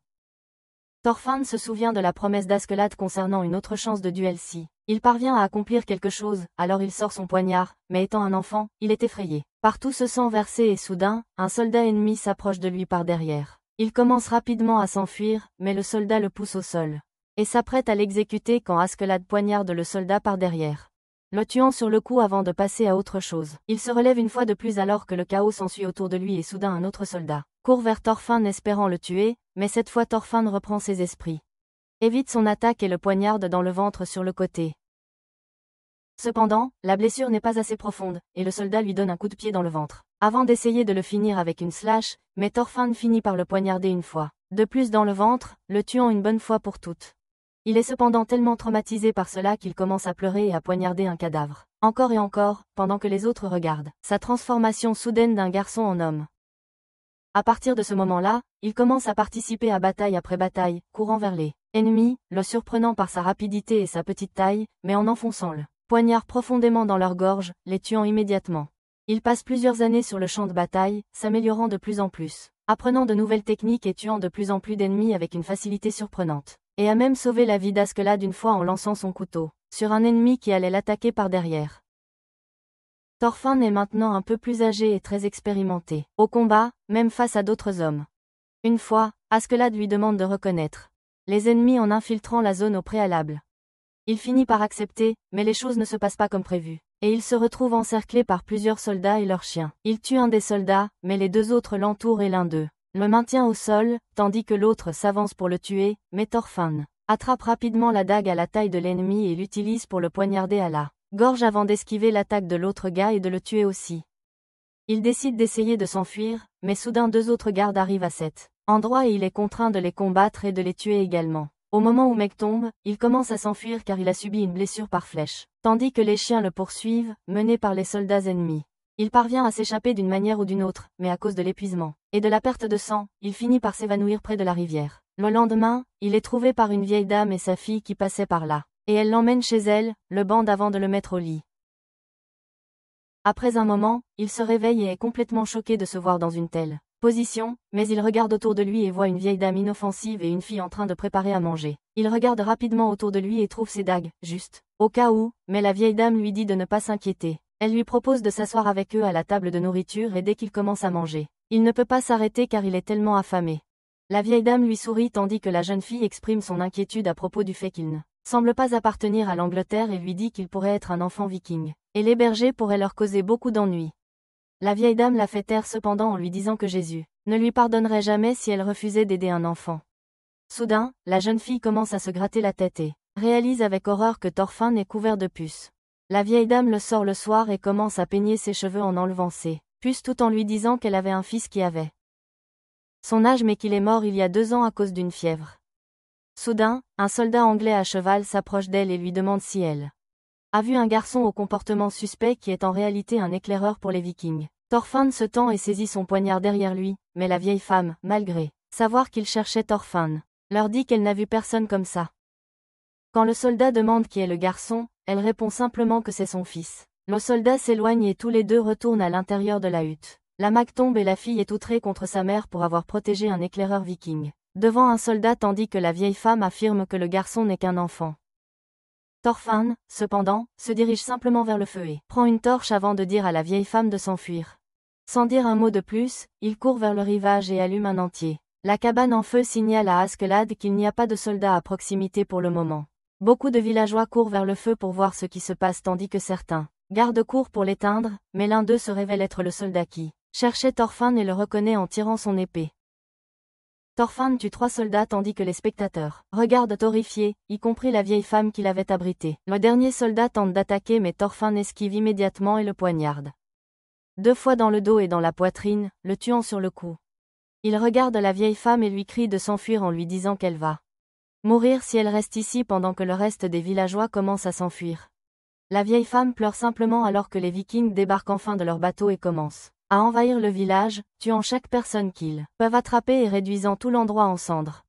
Thorfinn se souvient de la promesse d'Askeladd concernant une autre chance de duel si il parvient à accomplir quelque chose, alors il sort son poignard, mais étant un enfant, il est effrayé par tout ce sang versé et soudain, un soldat ennemi s'approche de lui par derrière. Il commence rapidement à s'enfuir, mais le soldat le pousse au sol et s'apprête à l'exécuter quand Askeladd poignarde le soldat par derrière, le tuant sur le coup avant de passer à autre chose. Il se relève une fois de plus alors que le chaos s'ensuit autour de lui et soudain un autre soldat court vers Thorfinn espérant le tuer, mais cette fois Thorfinn reprend ses esprits, évite son attaque et le poignarde dans le ventre sur le côté. Cependant, la blessure n'est pas assez profonde, et le soldat lui donne un coup de pied dans le ventre, avant d'essayer de le finir avec une slash, mais Thorfinn finit par le poignarder une fois de plus dans le ventre, le tuant une bonne fois pour toutes. Il est cependant tellement traumatisé par cela qu'il commence à pleurer et à poignarder un cadavre, encore et encore, pendant que les autres regardent sa transformation soudaine d'un garçon en homme. À partir de ce moment-là, il commence à participer à bataille après bataille, courant vers les ennemis, le surprenant par sa rapidité et sa petite taille, mais en enfonçant le poignard profondément dans leur gorge, les tuant immédiatement. Il passe plusieurs années sur le champ de bataille, s'améliorant de plus en plus, apprenant de nouvelles techniques et tuant de plus en plus d'ennemis avec une facilité surprenante. Et a même sauvé la vie d'Askeladd une fois en lançant son couteau sur un ennemi qui allait l'attaquer par derrière. Thorfinn est maintenant un peu plus âgé et très expérimenté au combat, même face à d'autres hommes. Une fois, Askeladd lui demande de reconnaître les ennemis en infiltrant la zone au préalable. Il finit par accepter, mais les choses ne se passent pas comme prévu, et il se retrouve encerclé par plusieurs soldats et leurs chiens. Il tue un des soldats, mais les deux autres l'entourent et l'un d'eux le maintient au sol, tandis que l'autre s'avance pour le tuer, mais Thorfinn attrape rapidement la dague à la taille de l'ennemi et l'utilise pour le poignarder à la gorge avant d'esquiver l'attaque de l'autre gars et de le tuer aussi. Il décide d'essayer de s'enfuir, mais soudain deux autres gardes arrivent à cet endroit et il est contraint de les combattre et de les tuer également. Au moment où Meg tombe, il commence à s'enfuir car il a subi une blessure par flèche, tandis que les chiens le poursuivent, menés par les soldats ennemis. Il parvient à s'échapper d'une manière ou d'une autre, mais à cause de l'épuisement et de la perte de sang, il finit par s'évanouir près de la rivière. Le lendemain, il est trouvé par une vieille dame et sa fille qui passaient par là, et elle l'emmène chez elle, le bande avant de le mettre au lit. Après un moment, il se réveille et est complètement choqué de se voir dans une telle position, mais il regarde autour de lui et voit une vieille dame inoffensive et une fille en train de préparer à manger. Il regarde rapidement autour de lui et trouve ses dagues, juste, au cas où, mais la vieille dame lui dit de ne pas s'inquiéter. Elle lui propose de s'asseoir avec eux à la table de nourriture et dès qu'il commence à manger, il ne peut pas s'arrêter car il est tellement affamé. La vieille dame lui sourit tandis que la jeune fille exprime son inquiétude à propos du fait qu'il ne semble pas appartenir à l'Angleterre et lui dit qu'il pourrait être un enfant viking, et les bergers pourraient leur causer beaucoup d'ennuis. La vieille dame la fait taire cependant en lui disant que Jésus ne lui pardonnerait jamais si elle refusait d'aider un enfant. Soudain, la jeune fille commence à se gratter la tête et réalise avec horreur que Thorfinn est couvert de puces. La vieille dame le sort le soir et commence à peigner ses cheveux en enlevant ses puces tout en lui disant qu'elle avait un fils qui avait son âge mais qu'il est mort il y a 2 ans à cause d'une fièvre. Soudain, un soldat anglais à cheval s'approche d'elle et lui demande si elle a vu un garçon au comportement suspect qui est en réalité un éclaireur pour les Vikings. Thorfinn se tend et saisit son poignard derrière lui, mais la vieille femme, malgré savoir qu'il cherchait Thorfinn, leur dit qu'elle n'a vu personne comme ça. Quand le soldat demande qui est le garçon, elle répond simplement que c'est son fils. Le soldat s'éloigne et tous les deux retournent à l'intérieur de la hutte. La mague tombe et la fille est outrée contre sa mère pour avoir protégé un éclaireur viking devant un soldat tandis que la vieille femme affirme que le garçon n'est qu'un enfant. Thorfinn, cependant, se dirige simplement vers le feu et prend une torche avant de dire à la vieille femme de s'enfuir. Sans dire un mot de plus, il court vers le rivage et allume un entier. La cabane en feu signale à Askeladd qu'il n'y a pas de soldats à proximité pour le moment. Beaucoup de villageois courent vers le feu pour voir ce qui se passe tandis que certains gardent court pour l'éteindre, mais l'un d'eux se révèle être le soldat qui cherchait Thorfinn et le reconnaît en tirant son épée. Thorfinn tue 3 soldats tandis que les spectateurs regardent horrifiés, y compris la vieille femme qui l'avait abrité. Le dernier soldat tente d'attaquer mais Thorfinn esquive immédiatement et le poignarde 2 fois dans le dos et dans la poitrine, le tuant sur le coup. Il regarde la vieille femme et lui crie de s'enfuir en lui disant qu'elle va mourir si elle reste ici pendant que le reste des villageois commence à s'enfuir. La vieille femme pleure simplement alors que les Vikings débarquent enfin de leur bateau et commencent à envahir le village, tuant chaque personne qu'ils peuvent attraper et réduisant tout l'endroit en cendres.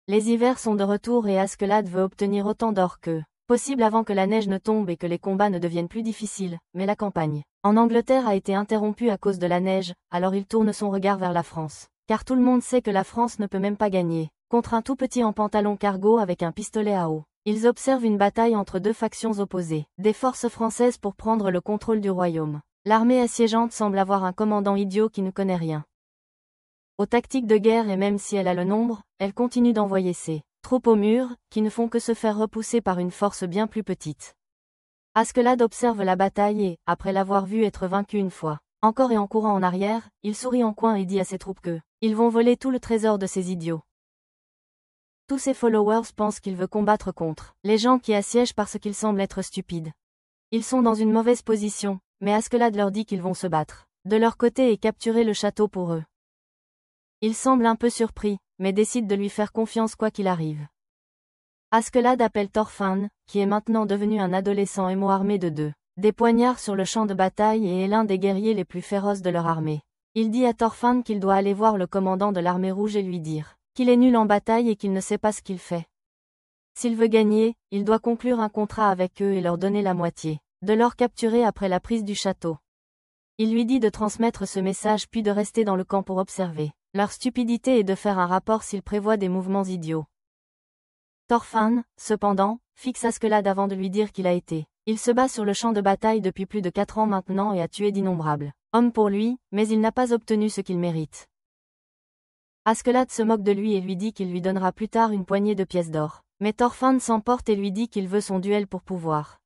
Les hivers sont de retour et Askeladd veut obtenir autant d'or que possible avant que la neige ne tombe et que les combats ne deviennent plus difficiles, mais la campagne en Angleterre a été interrompue à cause de la neige, alors il tourne son regard vers la France. Car tout le monde sait que la France ne peut même pas gagner contre un tout petit en pantalon cargo avec un pistolet à eau. Ils observent une bataille entre 2 factions opposées, des forces françaises pour prendre le contrôle du royaume. L'armée assiégeante semble avoir un commandant idiot qui ne connaît rien aux tactiques de guerre et même si elle a le nombre, elle continue d'envoyer ses troupes au mur, qui ne font que se faire repousser par une force bien plus petite. Askeladd observe la bataille et, après l'avoir vue être vaincue une fois encore et en courant en arrière, il sourit en coin et dit à ses troupes que ils vont voler tout le trésor de ces idiots. Tous ses followers pensent qu'il veut combattre contre les gens qui assiègent parce qu'ils semblent être stupides. Ils sont dans une mauvaise position, mais Askeladd leur dit qu'ils vont se battre de leur côté et capturer le château pour eux. Il semble un peu surpris, mais décide de lui faire confiance quoi qu'il arrive. Askeladd appelle Thorfinn, qui est maintenant devenu un adolescent émo armé de des poignards sur le champ de bataille et est l'un des guerriers les plus féroces de leur armée. Il dit à Thorfinn qu'il doit aller voir le commandant de l'armée rouge et lui dire qu'il est nul en bataille et qu'il ne sait pas ce qu'il fait. S'il veut gagner, il doit conclure un contrat avec eux et leur donner la moitié de l'or capturé après la prise du château. Il lui dit de transmettre ce message puis de rester dans le camp pour observer leur stupidité et de faire un rapport s'ils prévoient des mouvements idiots. Thorfinn, cependant, fixe Askeladd avant de lui dire qu'il a été. Il se bat sur le champ de bataille depuis plus de 4 ans maintenant et a tué d'innombrables hommes pour lui, mais il n'a pas obtenu ce qu'il mérite. Askeladd se moque de lui et lui dit qu'il lui donnera plus tard une poignée de pièces d'or. Mais Thorfinn s'emporte et lui dit qu'il veut son duel pour pouvoir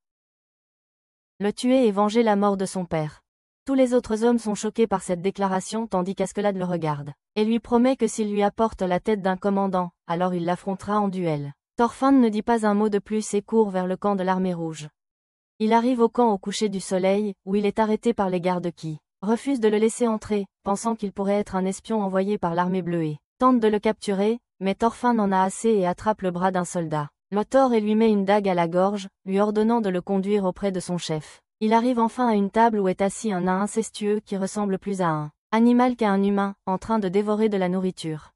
le tuer et venger la mort de son père. Tous les autres hommes sont choqués par cette déclaration tandis qu'Askeladd le regarde, et lui promet que s'il lui apporte la tête d'un commandant, alors il l'affrontera en duel. Thorfinn ne dit pas un mot de plus et court vers le camp de l'armée rouge. Il arrive au camp au coucher du soleil, où il est arrêté par les gardes qui refusent de le laisser entrer, pensant qu'il pourrait être un espion envoyé par l'armée bleue et tente de le capturer, mais Thorfinn en a assez et attrape le bras d'un soldat. Le tord et lui met une dague à la gorge, lui ordonnant de le conduire auprès de son chef. Il arrive enfin à une table où est assis un nain incestueux qui ressemble plus à un animal qu'à un humain, en train de dévorer de la nourriture.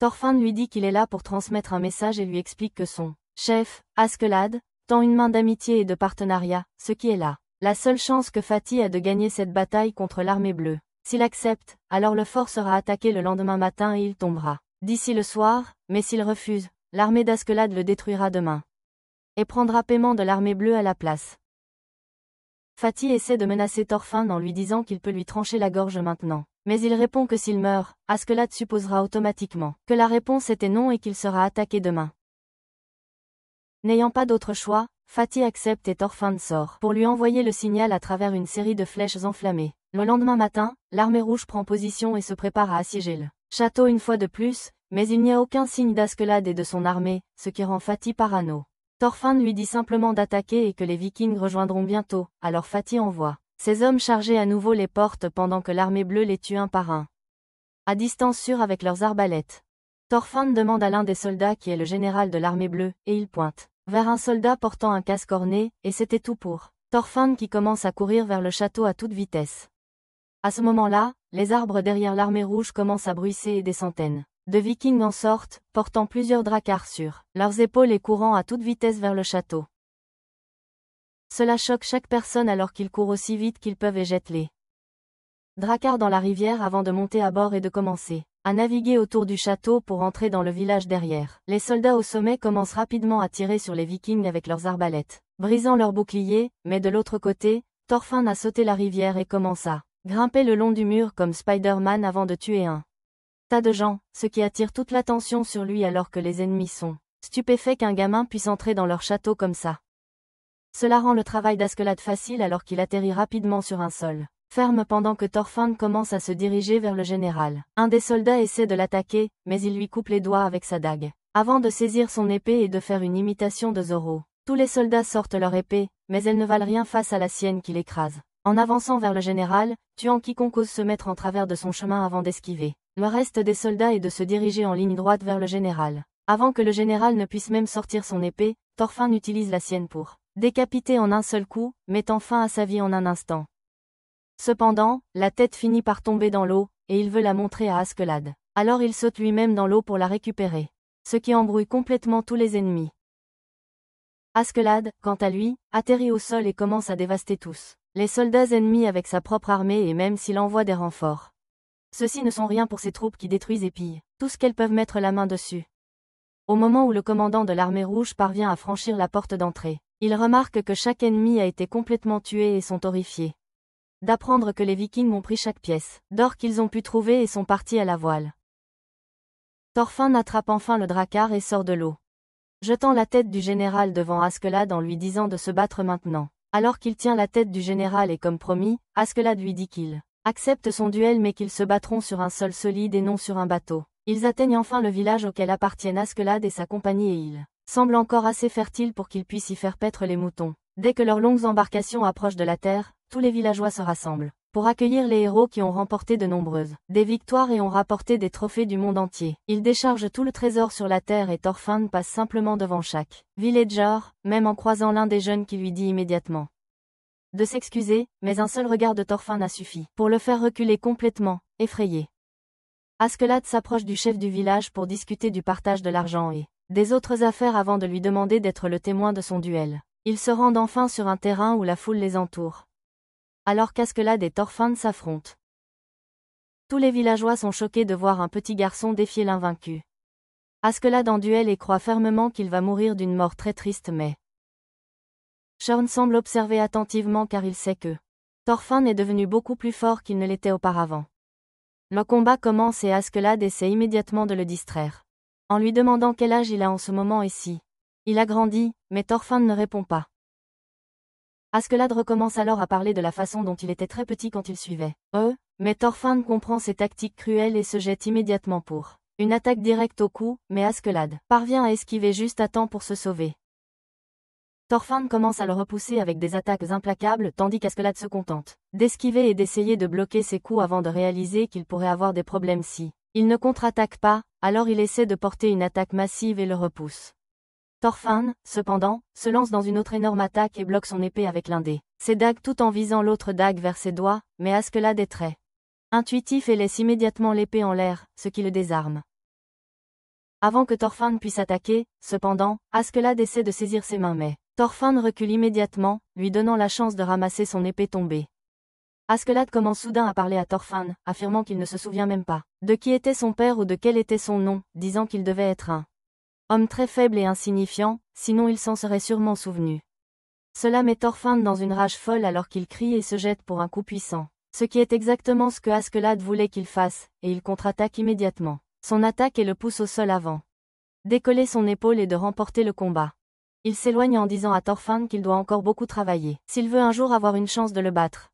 Thorfinn lui dit qu'il est là pour transmettre un message et lui explique que son chef, Askeladd, tend une main d'amitié et de partenariat, ce qui est là la seule chance que Fatih a de gagner cette bataille contre l'armée bleue. S'il accepte, alors le fort sera attaqué le lendemain matin et il tombera d'ici le soir, mais s'il refuse, l'armée d'Askelad le détruira demain. Et prendra paiement de l'armée bleue à la place. Fatih essaie de menacer Thorfinn en lui disant qu'il peut lui trancher la gorge maintenant. Mais il répond que s'il meurt, Askelad supposera automatiquement que la réponse était non et qu'il sera attaqué demain. N'ayant pas d'autre choix, Fatih accepte et Thorfinn sort pour lui envoyer le signal à travers une série de flèches enflammées. Le lendemain matin, l'armée rouge prend position et se prépare à assiéger le château une fois de plus, mais il n'y a aucun signe d'Askelad et de son armée, ce qui rend Fatih parano. Thorfinn lui dit simplement d'attaquer et que les Vikings rejoindront bientôt, alors Fatih envoie ses hommes charger à nouveau les portes pendant que l'armée bleue les tue un par un. À distance sûre avec leurs arbalètes. Thorfinn demande à l'un des soldats qui est le général de l'armée bleue, et il pointe vers un soldat portant un casque orné, et c'était tout pour Thorfinn qui commence à courir vers le château à toute vitesse. À ce moment-là, les arbres derrière l'armée rouge commencent à bruisser et des centaines de Vikings en sortent, portant plusieurs dracars sur leurs épaules et courant à toute vitesse vers le château. Cela choque chaque personne alors qu'ils courent aussi vite qu'ils peuvent et jettent les dracars dans la rivière avant de monter à bord et de commencer à naviguer autour du château pour entrer dans le village derrière. Les soldats au sommet commencent rapidement à tirer sur les Vikings avec leurs arbalètes, brisant leurs boucliers, mais de l'autre côté, Thorfinn a sauté la rivière et commence à grimper le long du mur comme Spider-Man avant de tuer un tas de gens, ce qui attire toute l'attention sur lui alors que les ennemis sont stupéfaits qu'un gamin puisse entrer dans leur château comme ça. Cela rend le travail d'Askelad facile alors qu'il atterrit rapidement sur un sol ferme pendant que Thorfinn commence à se diriger vers le général. Un des soldats essaie de l'attaquer, mais il lui coupe les doigts avec sa dague, avant de saisir son épée et de faire une imitation de Zoro. Tous les soldats sortent leur épée, mais elles ne valent rien face à la sienne qui l'écrase. En avançant vers le général, tuant quiconque ose se mettre en travers de son chemin avant d'esquiver le reste des soldats et de se diriger en ligne droite vers le général. Avant que le général ne puisse même sortir son épée, Thorfinn utilise la sienne pour décapiter en un seul coup, mettant fin à sa vie en un instant. Cependant, la tête finit par tomber dans l'eau, et il veut la montrer à Askelad. Alors il saute lui-même dans l'eau pour la récupérer. Ce qui embrouille complètement tous les ennemis. Askelad, quant à lui, atterrit au sol et commence à dévaster tous les soldats ennemis avec sa propre armée et même s'il envoie des renforts. Ceux-ci ne sont rien pour ses troupes qui détruisent et pillent tout ce qu'elles peuvent mettre la main dessus. Au moment où le commandant de l'armée rouge parvient à franchir la porte d'entrée, il remarque que chaque ennemi a été complètement tué et sont horrifiés d'apprendre que les Vikings ont pris chaque pièce d'or qu'ils ont pu trouver et sont partis à la voile. Thorfinn attrape enfin le drakkar et sort de l'eau, jetant la tête du général devant Askelad en lui disant de se battre maintenant. Alors qu'il tient la tête du général et comme promis, Askelad lui dit qu'il accepte son duel mais qu'ils se battront sur un sol solide et non sur un bateau. Ils atteignent enfin le village auquel appartiennent Askelad et sa compagnie et il semble encore assez fertile pour qu'ils puissent y faire paître les moutons. Dès que leurs longues embarcations approchent de la terre, tous les villageois se rassemblent pour accueillir les héros qui ont remporté de nombreuses des victoires et ont rapporté des trophées du monde entier. Ils déchargent tout le trésor sur la terre et Thorfinn passe simplement devant chaque villager, même en croisant l'un des jeunes qui lui dit immédiatement de s'excuser, mais un seul regard de Thorfinn a suffi pour le faire reculer complètement, effrayé. Askelad s'approche du chef du village pour discuter du partage de l'argent et des autres affaires avant de lui demander d'être le témoin de son duel. Ils se rendent enfin sur un terrain où la foule les entoure. Alors qu'Askelad et Thorfinn s'affrontent. Tous les villageois sont choqués de voir un petit garçon défier l'invaincu. Askelad en duel et croit fermement qu'il va mourir d'une mort très triste mais Shorn semble observer attentivement car il sait que Thorfinn est devenu beaucoup plus fort qu'il ne l'était auparavant. Le combat commence et Askelad essaie immédiatement de le distraire, en lui demandant quel âge il a en ce moment et si il a grandi, mais Thorfinn ne répond pas. Askelad recommence alors à parler de la façon dont il était très petit quand il suivait mais Thorfinn comprend ses tactiques cruelles et se jette immédiatement pour une attaque directe au cou, mais Askelad parvient à esquiver juste à temps pour se sauver. Thorfinn commence à le repousser avec des attaques implacables tandis qu'Askelad se contente d'esquiver et d'essayer de bloquer ses coups avant de réaliser qu'il pourrait avoir des problèmes si il ne contre-attaque pas, alors il essaie de porter une attaque massive et le repousse. Thorfinn, cependant, se lance dans une autre énorme attaque et bloque son épée avec l'un des ses dagues tout en visant l'autre dague vers ses doigts, mais Askelad est très intuitif et laisse immédiatement l'épée en l'air, ce qui le désarme. Avant que Thorfinn puisse attaquer, cependant, Askelad essaie de saisir ses mains mais Thorfinn recule immédiatement, lui donnant la chance de ramasser son épée tombée. Askeladd commence soudain à parler à Thorfinn, affirmant qu'il ne se souvient même pas de qui était son père ou de quel était son nom, disant qu'il devait être un homme très faible et insignifiant, sinon il s'en serait sûrement souvenu. Cela met Thorfinn dans une rage folle alors qu'il crie et se jette pour un coup puissant. Ce qui est exactement ce que Askeladd voulait qu'il fasse, et il contre-attaque immédiatement. Son attaque est le pouce au sol avant d'écoller son épaule et de remporter le combat. Il s'éloigne en disant à Thorfinn qu'il doit encore beaucoup travailler, s'il veut un jour avoir une chance de le battre.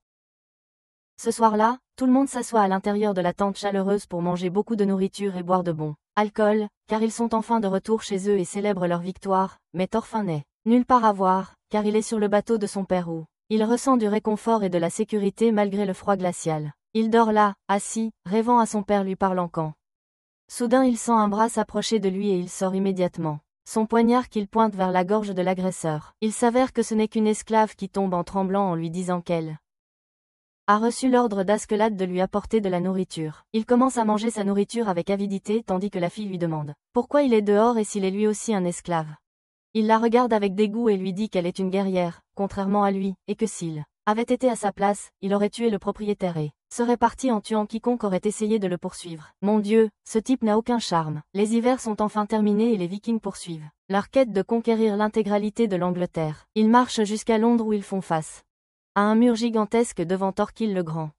Ce soir-là, tout le monde s'assoit à l'intérieur de la tente chaleureuse pour manger beaucoup de nourriture et boire de bon alcool, car ils sont enfin de retour chez eux et célèbrent leur victoire, mais Thorfinn n'est nulle part à voir, car il est sur le bateau de son père où il ressent du réconfort et de la sécurité malgré le froid glacial. Il dort là, assis, rêvant à son père lui parlant quand. Soudain il sent un bras s'approcher de lui et il sort immédiatement son poignard qu'il pointe vers la gorge de l'agresseur. Il s'avère que ce n'est qu'une esclave qui tombe en tremblant en lui disant qu'elle a reçu l'ordre d'Askeladd de lui apporter de la nourriture. Il commence à manger sa nourriture avec avidité tandis que la fille lui demande pourquoi il est dehors et s'il est lui aussi un esclave. Il la regarde avec dégoût et lui dit qu'elle est une guerrière, contrairement à lui, et que s'il avait été à sa place, il aurait tué le propriétaire et serait parti en tuant quiconque aurait essayé de le poursuivre. Mon Dieu, ce type n'a aucun charme. Les hivers sont enfin terminés et les Vikings poursuivent leur quête de conquérir l'intégralité de l'Angleterre. Ils marchent jusqu'à Londres où ils font face à un mur gigantesque devant Thorkill le Grand.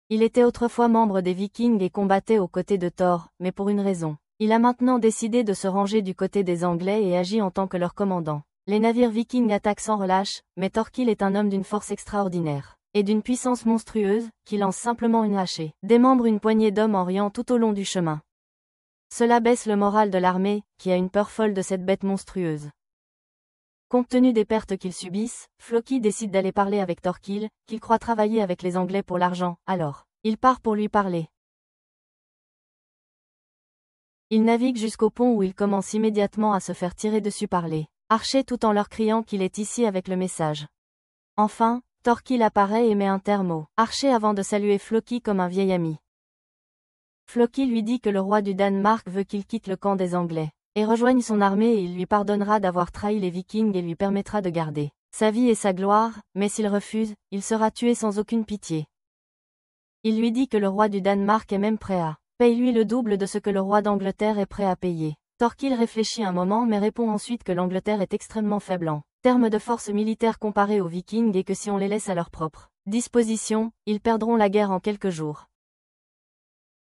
Il était autrefois membre des Vikings et combattait aux côtés de Thor, mais pour une raison. Il a maintenant décidé de se ranger du côté des Anglais et agit en tant que leur commandant. Les navires vikings attaquent sans relâche, mais Thorkill est un homme d'une force extraordinaire et d'une puissance monstrueuse, qui lance simplement une hache et démembre une poignée d'hommes en riant tout au long du chemin. Cela baisse le moral de l'armée, qui a une peur folle de cette bête monstrueuse. Compte tenu des pertes qu'ils subissent, Floki décide d'aller parler avec Thorkill, qu'il croit travailler avec les Anglais pour l'argent, alors il part pour lui parler. Il navigue jusqu'au pont où il commence immédiatement à se faire tirer dessus par les archers tout en leur criant qu'il est ici avec le message. Enfin, Thorkill apparaît et met un terme au archer avant de saluer Floki comme un vieil ami. Floki lui dit que le roi du Danemark veut qu'il quitte le camp des Anglais et rejoigne son armée et il lui pardonnera d'avoir trahi les Vikings et lui permettra de garder sa vie et sa gloire, mais s'il refuse, il sera tué sans aucune pitié. Il lui dit que le roi du Danemark est même prêt à paye-lui le double de ce que le roi d'Angleterre est prêt à payer. Thorkill réfléchit un moment mais répond ensuite que l'Angleterre est extrêmement faible en termes de force militaire comparée aux Vikings et que si on les laisse à leur propre disposition, ils perdront la guerre en quelques jours.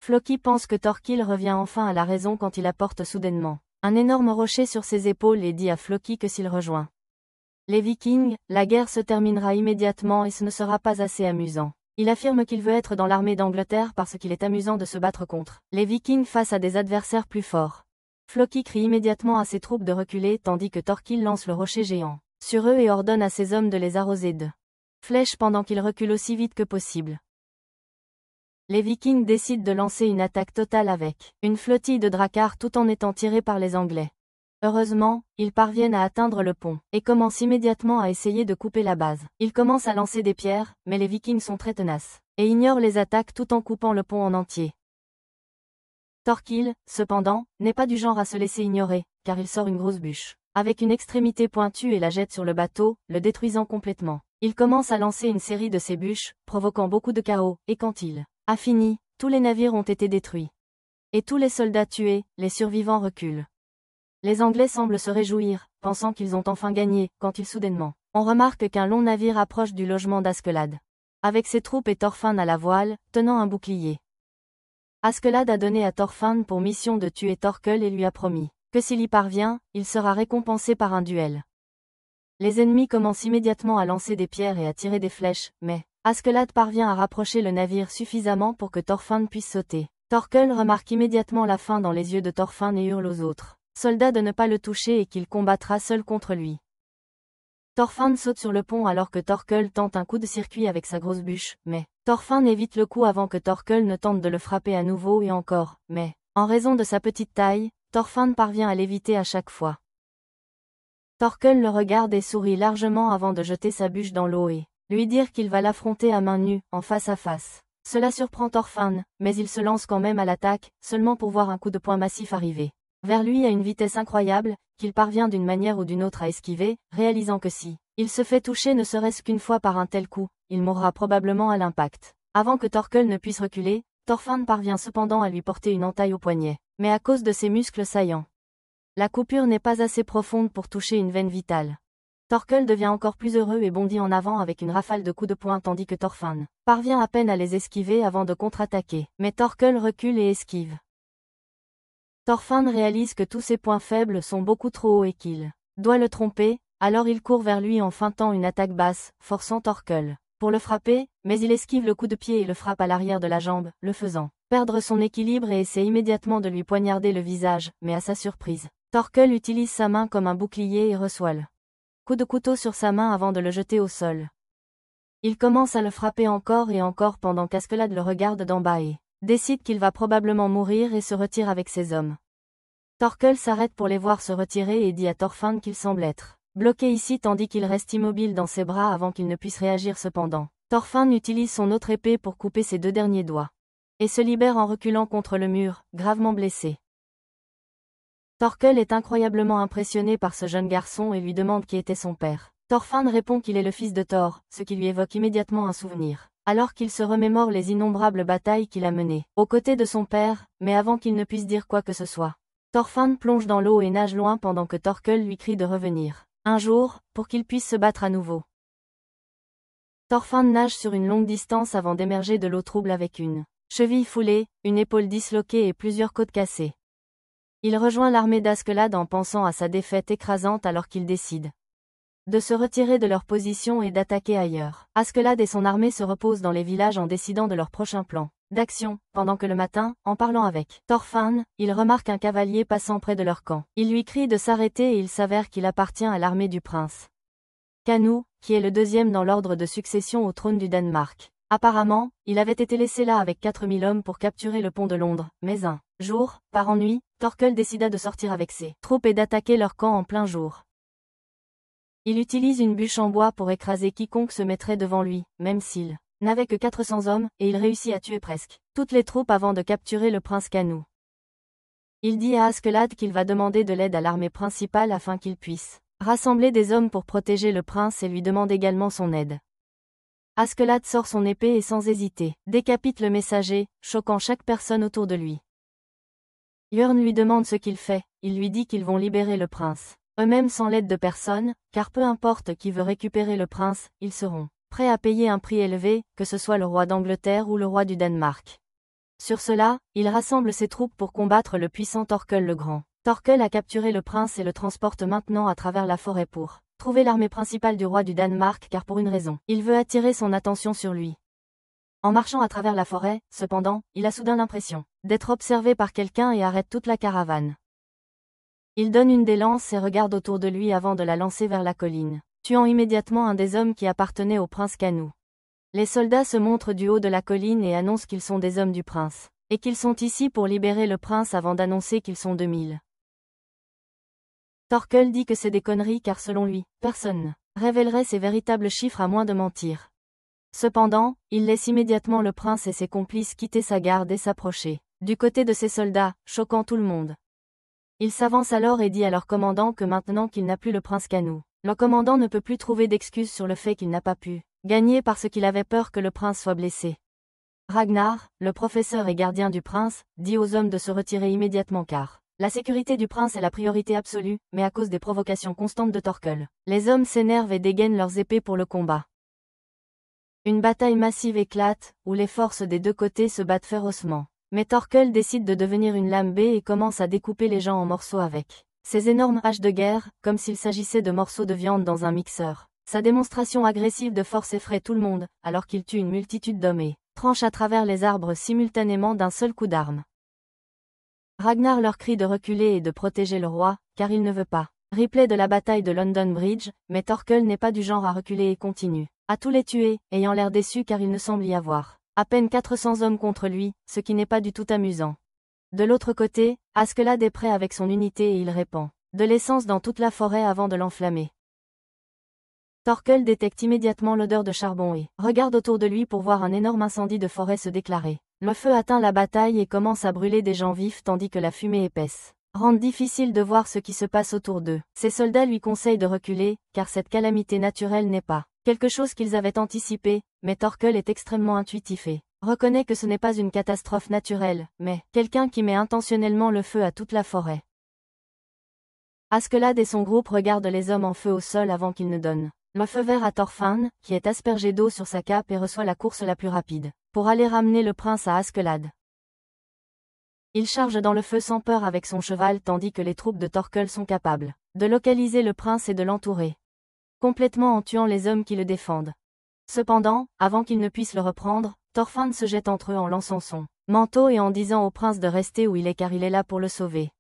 Floki pense que Thorkill revient enfin à la raison quand il apporte soudainement un énorme rocher sur ses épaules et dit à Floki que s'il rejoint les Vikings, la guerre se terminera immédiatement et ce ne sera pas assez amusant. Il affirme qu'il veut être dans l'armée d'Angleterre parce qu'il est amusant de se battre contre les Vikings face à des adversaires plus forts. Floki crie immédiatement à ses troupes de reculer tandis que Thorkill lance le rocher géant sur eux et ordonne à ses hommes de les arroser de flèches pendant qu'ils reculent aussi vite que possible. Les Vikings décident de lancer une attaque totale avec une flottille de dracars tout en étant tirés par les Anglais. Heureusement, ils parviennent à atteindre le pont et commencent immédiatement à essayer de couper la base. Ils commencent à lancer des pierres, mais les Vikings sont très tenaces et ignorent les attaques tout en coupant le pont en entier. Thorkill, cependant, n'est pas du genre à se laisser ignorer, car il sort une grosse bûche avec une extrémité pointue et la jette sur le bateau, le détruisant complètement. Il commence à lancer une série de ces bûches, provoquant beaucoup de chaos, et quand il a fini, tous les navires ont été détruits. Et tous les soldats tués, les survivants reculent. Les Anglais semblent se réjouir, pensant qu'ils ont enfin gagné, quand soudainement, on remarque qu'un long navire approche du logement d'Askeladd. Avec ses troupes et Thorfinn à la voile, tenant un bouclier. Askeladd a donné à Thorfinn pour mission de tuer Thorkel et lui a promis que s'il y parvient, il sera récompensé par un duel. Les ennemis commencent immédiatement à lancer des pierres et à tirer des flèches, mais Askeladd parvient à rapprocher le navire suffisamment pour que Thorfinn puisse sauter. Thorkel remarque immédiatement la faim dans les yeux de Thorfinn et hurle aux autres soldats de ne pas le toucher et qu'il combattra seul contre lui. Thorfinn saute sur le pont alors que Thorkel tente un coup de circuit avec sa grosse bûche, mais Thorfinn évite le coup avant que Thorkel ne tente de le frapper à nouveau et encore, mais en raison de sa petite taille, Thorfinn parvient à l'éviter à chaque fois. Thorkel le regarde et sourit largement avant de jeter sa bûche dans l'eau et lui dire qu'il va l'affronter à main nue, en face à face. Cela surprend Thorfinn, mais il se lance quand même à l'attaque, seulement pour voir un coup de poing massif arriver vers lui à une vitesse incroyable, qu'il parvient d'une manière ou d'une autre à esquiver, réalisant que si il se fait toucher ne serait-ce qu'une fois par un tel coup, il mourra probablement à l'impact. Avant que Thorkel ne puisse reculer, Thorfinn parvient cependant à lui porter une entaille au poignet, mais à cause de ses muscles saillants, la coupure n'est pas assez profonde pour toucher une veine vitale. Thorkel devient encore plus heureux et bondit en avant avec une rafale de coups de poing tandis que Thorfinn parvient à peine à les esquiver avant de contre-attaquer, mais Thorkel recule et esquive. Thorfinn réalise que tous ses points faibles sont beaucoup trop hauts et qu'il doit le tromper, alors il court vers lui en feintant une attaque basse, forçant Thorkel pour le frapper, mais il esquive le coup de pied et le frappe à l'arrière de la jambe, le faisant perdre son équilibre et essaie immédiatement de lui poignarder le visage, mais à sa surprise, Thorkel utilise sa main comme un bouclier et reçoit le coup de couteau sur sa main avant de le jeter au sol. Il commence à le frapper encore et encore pendant qu'Askeladd le regarde d'en bas et décide qu'il va probablement mourir et se retire avec ses hommes. Thorkel s'arrête pour les voir se retirer et dit à Thorfinn qu'il semble être bloqué ici tandis qu'il reste immobile dans ses bras avant qu'il ne puisse réagir cependant. Thorfinn utilise son autre épée pour couper ses 2 derniers doigts et se libère en reculant contre le mur, gravement blessé. Thorkel est incroyablement impressionné par ce jeune garçon et lui demande qui était son père. Thorfinn répond qu'il est le fils de Thor, ce qui lui évoque immédiatement un souvenir, alors qu'il se remémore les innombrables batailles qu'il a menées aux côtés de son père, mais avant qu'il ne puisse dire quoi que ce soit. Thorfinn plonge dans l'eau et nage loin pendant que Thorkel lui crie de revenir un jour, pour qu'il puisse se battre à nouveau. Thorfinn nage sur une longue distance avant d'émerger de l'eau trouble avec une cheville foulée, une épaule disloquée et plusieurs côtes cassées. Il rejoint l'armée d'Askeladd en pensant à sa défaite écrasante alors qu'il décide de se retirer de leur position et d'attaquer ailleurs. Askeladd et son armée se reposent dans les villages en décidant de leur prochain plan d'action, pendant que le matin, en parlant avec Thorfinn, il remarque un cavalier passant près de leur camp. Il lui crie de s'arrêter et il s'avère qu'il appartient à l'armée du prince Canute, qui est le 2e dans l'ordre de succession au trône du Danemark. Apparemment, il avait été laissé là avec 4000 hommes pour capturer le pont de Londres, mais un jour, par ennui, Thorkel décida de sortir avec ses troupes et d'attaquer leur camp en plein jour. Il utilise une bûche en bois pour écraser quiconque se mettrait devant lui, même s'il n'avait que 400 hommes, et il réussit à tuer presque toutes les troupes avant de capturer le prince Canute. Il dit à Askeladd qu'il va demander de l'aide à l'armée principale afin qu'il puisse rassembler des hommes pour protéger le prince et lui demande également son aide. Askeladd sort son épée et sans hésiter, décapite le messager, choquant chaque personne autour de lui. Björn lui demande ce qu'il fait, il lui dit qu'ils vont libérer le prince. Eux-mêmes sans l'aide de personne, car peu importe qui veut récupérer le prince, ils seront prêts à payer un prix élevé, que ce soit le roi d'Angleterre ou le roi du Danemark. Sur cela, il rassemble ses troupes pour combattre le puissant Thorkel le Grand. Thorkel a capturé le prince et le transporte maintenant à travers la forêt pour trouver l'armée principale du roi du Danemark car pour une raison, il veut attirer son attention sur lui. En marchant à travers la forêt, cependant, il a soudain l'impression d'être observé par quelqu'un et arrête toute la caravane. Il donne une des lances et regarde autour de lui avant de la lancer vers la colline, tuant immédiatement un des hommes qui appartenait au prince Canute. Les soldats se montrent du haut de la colline et annoncent qu'ils sont des hommes du prince, et qu'ils sont ici pour libérer le prince avant d'annoncer qu'ils sont 2000. Thorkel dit que c'est des conneries car selon lui, personne ne révélerait ses véritables chiffres à moins de mentir. Cependant, il laisse immédiatement le prince et ses complices quitter sa garde et s'approcher du côté de ses soldats, choquant tout le monde. Il s'avance alors et dit à leur commandant que maintenant qu'il n'a plus le prince Canute, le commandant ne peut plus trouver d'excuses sur le fait qu'il n'a pas pu gagner parce qu'il avait peur que le prince soit blessé. Ragnar, le professeur et gardien du prince, dit aux hommes de se retirer immédiatement car la sécurité du prince est la priorité absolue, mais à cause des provocations constantes de Thorkel, les hommes s'énervent et dégainent leurs épées pour le combat. Une bataille massive éclate, où les forces des deux côtés se battent férocement. Mais Thorkel décide de devenir une lame B et commence à découper les gens en morceaux avec ses énormes haches de guerre, comme s'il s'agissait de morceaux de viande dans un mixeur. Sa démonstration agressive de force effraie tout le monde, alors qu'il tue une multitude d'hommes et tranche à travers les arbres simultanément d'un seul coup d'arme. Ragnar leur crie de reculer et de protéger le roi, car il ne veut pas replay de la bataille de London Bridge, mais Thorkel n'est pas du genre à reculer et continue à tous les tuer, ayant l'air déçu car il ne semble y avoir à peine 400 hommes contre lui, ce qui n'est pas du tout amusant. De l'autre côté, Askeladd est prêt avec son unité et il répand de l'essence dans toute la forêt avant de l'enflammer. Thorkel détecte immédiatement l'odeur de charbon et regarde autour de lui pour voir un énorme incendie de forêt se déclarer. Le feu atteint la bataille et commence à brûler des gens vifs tandis que la fumée épaisse rend difficile de voir ce qui se passe autour d'eux. Ses soldats lui conseillent de reculer, car cette calamité naturelle n'est pas quelque chose qu'ils avaient anticipé, mais Thorkel est extrêmement intuitif et reconnaît que ce n'est pas une catastrophe naturelle, mais quelqu'un qui met intentionnellement le feu à toute la forêt. Askeladd et son groupe regardent les hommes en feu au sol avant qu'ils ne donnent le feu vert à Thorfinn, qui est aspergé d'eau sur sa cape et reçoit la course la plus rapide, pour aller ramener le prince à Askeladd. Il charge dans le feu sans peur avec son cheval tandis que les troupes de Thorkel sont capables de localiser le prince et de l'entourer, complètement en tuant les hommes qui le défendent. Cependant, avant qu'ils ne puissent le reprendre, Thorfinn se jette entre eux en lançant son manteau et en disant au prince de rester où il est car il est là pour le sauver.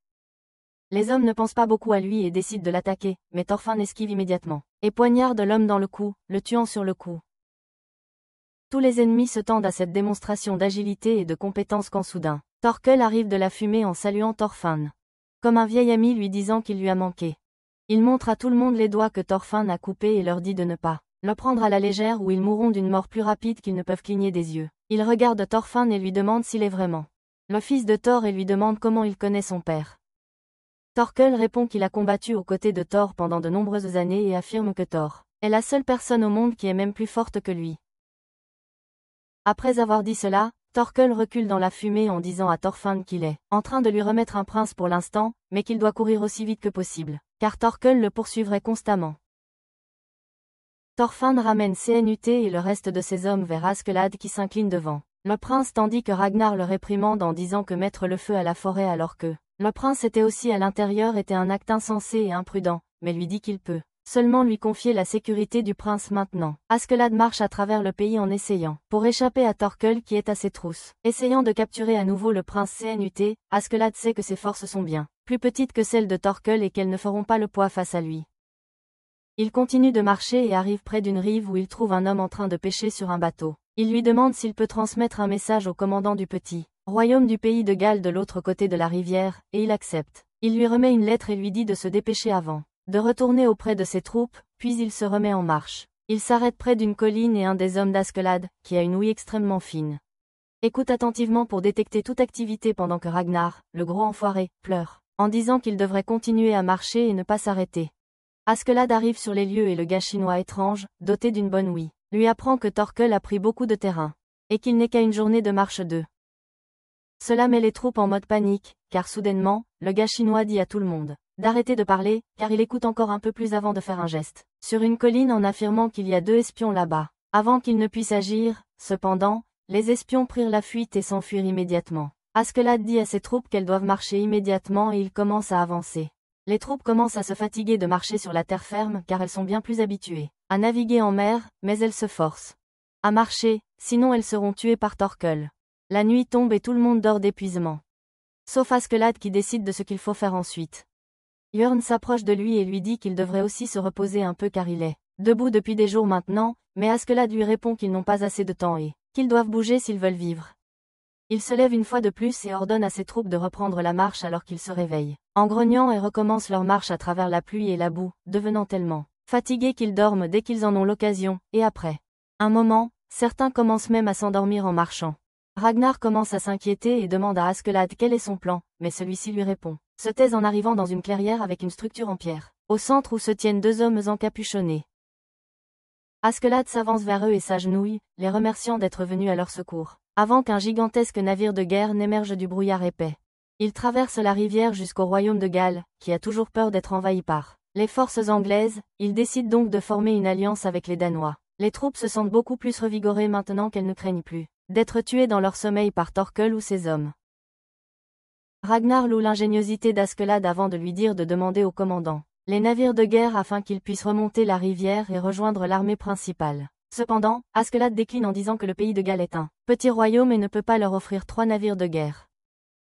Les hommes ne pensent pas beaucoup à lui et décident de l'attaquer, mais Thorfinn esquive immédiatement, et poignarde l'homme dans le cou, le tuant sur le coup. Tous les ennemis se tendent à cette démonstration d'agilité et de compétence quand soudain, Thorkel arrive de la fumée en saluant Thorfinn, comme un vieil ami lui disant qu'il lui a manqué. Il montre à tout le monde les doigts que Thorfinn a coupés et leur dit de ne pas le prendre à la légère ou ils mourront d'une mort plus rapide qu'ils ne peuvent cligner des yeux. Il regarde Thorfinn et lui demande s'il est vraiment le fils de Thor et lui demande comment il connaît son père. Thorkel répond qu'il a combattu aux côtés de Thor pendant de nombreuses années et affirme que Thor est la seule personne au monde qui est même plus forte que lui. Après avoir dit cela, Thorkel recule dans la fumée en disant à Thorfinn qu'il est en train de lui remettre un prince pour l'instant, mais qu'il doit courir aussi vite que possible, car Thorkel le poursuivrait constamment. Thorfinn ramène Cnut et le reste de ses hommes vers Askeladd qui s'incline devant le prince tandis que Ragnar le réprimande en disant que mettre le feu à la forêt alors que le prince était aussi à l'intérieur était un acte insensé et imprudent, mais lui dit qu'il peut seulement lui confier la sécurité du prince maintenant. Askeladd marche à travers le pays en essayant, pour échapper à Thorkel qui est à ses trousses. Essayant de capturer à nouveau le prince Cnut, Askeladd sait que ses forces sont bien plus petites que celles de Thorkel et qu'elles ne feront pas le poids face à lui. Il continue de marcher et arrive près d'une rive où il trouve un homme en train de pêcher sur un bateau. Il lui demande s'il peut transmettre un message au commandant du petit royaume du pays de Galles de l'autre côté de la rivière, et il accepte. Il lui remet une lettre et lui dit de se dépêcher avant de retourner auprès de ses troupes, puis il se remet en marche. Il s'arrête près d'une colline et un des hommes d'Askeladd, qui a une ouïe extrêmement fine, écoute attentivement pour détecter toute activité pendant que Ragnar, le gros enfoiré, pleure, en disant qu'il devrait continuer à marcher et ne pas s'arrêter. Askeladd arrive sur les lieux et le gars chinois étrange, doté d'une bonne ouïe, lui apprend que Thorkel a pris beaucoup de terrain, et qu'il n'est qu'à une journée de marche d'eux. Cela met les troupes en mode panique, car soudainement, le gars chinois dit à tout le monde d'arrêter de parler, car il écoute encore un peu plus avant de faire un geste sur une colline en affirmant qu'il y a 2 espions là-bas. Avant qu'ils ne puissent agir, cependant, les espions prirent la fuite et s'enfuirent immédiatement. Askeladd dit à ses troupes qu'elles doivent marcher immédiatement et il commence à avancer. Les troupes commencent à se fatiguer de marcher sur la terre ferme car elles sont bien plus habituées à naviguer en mer, mais elles se forcent à marcher, sinon elles seront tuées par Thorkel. La nuit tombe et tout le monde dort d'épuisement. Sauf Askeladd qui décide de ce qu'il faut faire ensuite. Björn s'approche de lui et lui dit qu'il devrait aussi se reposer un peu car il est debout depuis des jours maintenant, mais Askeladd lui répond qu'ils n'ont pas assez de temps et qu'ils doivent bouger s'ils veulent vivre. Il se lève une fois de plus et ordonne à ses troupes de reprendre la marche alors qu'ils se réveillent, en grognant et recommencent leur marche à travers la pluie et la boue, devenant tellement fatigués qu'ils dorment dès qu'ils en ont l'occasion, et après un moment, certains commencent même à s'endormir en marchant. Ragnar commence à s'inquiéter et demande à Askeladd quel est son plan, mais celui-ci lui répond se taise en arrivant dans une clairière avec une structure en pierre, au centre où se tiennent 2 hommes encapuchonnés. Askeladd s'avance vers eux et s'agenouille, les remerciant d'être venus à leur secours, avant qu'un gigantesque navire de guerre n'émerge du brouillard épais. Il traverse la rivière jusqu'au royaume de Galles, qui a toujours peur d'être envahi par les forces anglaises. Il décide donc de former une alliance avec les Danois. Les troupes se sentent beaucoup plus revigorées maintenant qu'elles ne craignent plus d'être tuées dans leur sommeil par Thorkel ou ses hommes. Ragnar loue l'ingéniosité d'Askeladd avant de lui dire de demander au commandant les navires de guerre afin qu'ils puissent remonter la rivière et rejoindre l'armée principale. Cependant, Askeladd décline en disant que le pays de Galles est un petit royaume et ne peut pas leur offrir 3 navires de guerre.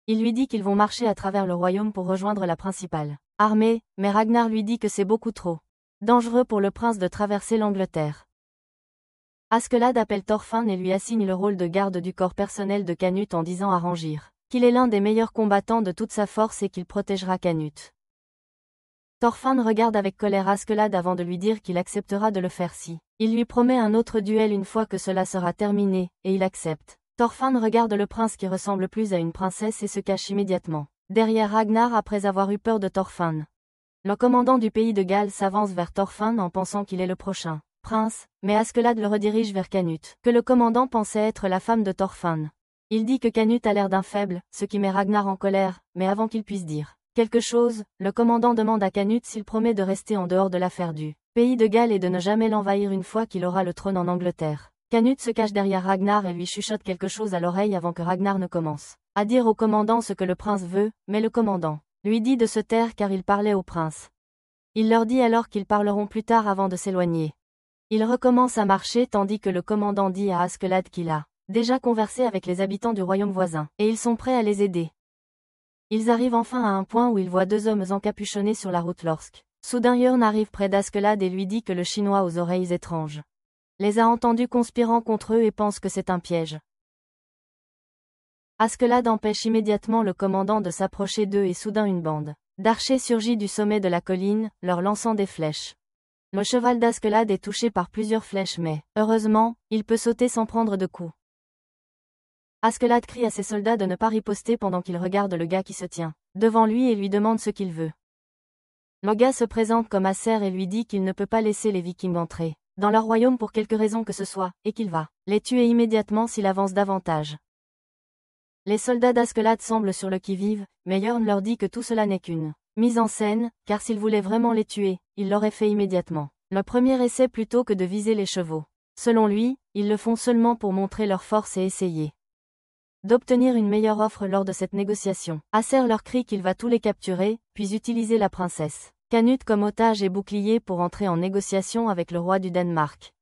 Il lui dit qu'ils vont marcher à travers le royaume pour rejoindre la principale armée, mais Ragnar lui dit que c'est beaucoup trop dangereux pour le prince de traverser l'Angleterre. Askeladd appelle Thorfinn et lui assigne le rôle de garde du corps personnel de Canute en disant à Rangir qu'il est l'un des meilleurs combattants de toute sa force et qu'il protégera Canute. Thorfinn regarde avec colère Askeladd avant de lui dire qu'il acceptera de le faire si il lui promet un autre duel une fois que cela sera terminé, et il accepte. Thorfinn regarde le prince qui ressemble plus à une princesse et se cache immédiatement derrière Ragnar après avoir eu peur de Thorfinn. Le commandant du pays de Galles s'avance vers Thorfinn en pensant qu'il est le prochain Prince, mais Askeladd le redirige vers Canute, que le commandant pensait être la femme de Thorfinn. Il dit que Canute a l'air d'un faible, ce qui met Ragnar en colère, mais avant qu'il puisse dire quelque chose, le commandant demande à Canute s'il promet de rester en dehors de l'affaire du pays de Galles et de ne jamais l'envahir une fois qu'il aura le trône en Angleterre. Canute se cache derrière Ragnar et lui chuchote quelque chose à l'oreille avant que Ragnar ne commence à dire au commandant ce que le prince veut, mais le commandant lui dit de se taire car il parlait au prince. Il leur dit alors qu'ils parleront plus tard avant de s'éloigner. Il recommence à marcher tandis que le commandant dit à Askeladd qu'il a déjà conversé avec les habitants du royaume voisin, et ils sont prêts à les aider. Ils arrivent enfin à un point où ils voient deux hommes encapuchonnés sur la route lorsque soudain Jörn arrive près d'Askeladd et lui dit que le Chinois aux oreilles étranges les a entendus conspirant contre eux et pense que c'est un piège. Askeladd empêche immédiatement le commandant de s'approcher d'eux et soudain une bande d'archers surgit du sommet de la colline, leur lançant des flèches. Le cheval d'Askeladd est touché par plusieurs flèches mais, heureusement, il peut sauter sans prendre de coups. Askeladd crie à ses soldats de ne pas riposter pendant qu'il regarde le gars qui se tient devant lui et lui demande ce qu'il veut. Le gars se présente comme Acer et lui dit qu'il ne peut pas laisser les Vikings entrer dans leur royaume pour quelque raison que ce soit, et qu'il va les tuer immédiatement s'il avance davantage. Les soldats d'Askeladd semblent sur le qui-vive, mais Jörn leur dit que tout cela n'est qu'une mise en scène, car s'il voulait vraiment les tuer, il l'aurait fait immédiatement. Le premier essai plutôt que de viser les chevaux. Selon lui, ils le font seulement pour montrer leur force et essayer d'obtenir une meilleure offre lors de cette négociation. Acer leur crie qu'il va tous les capturer, puis utiliser la princesse Canute comme otage et bouclier pour entrer en négociation avec le roi du Danemark.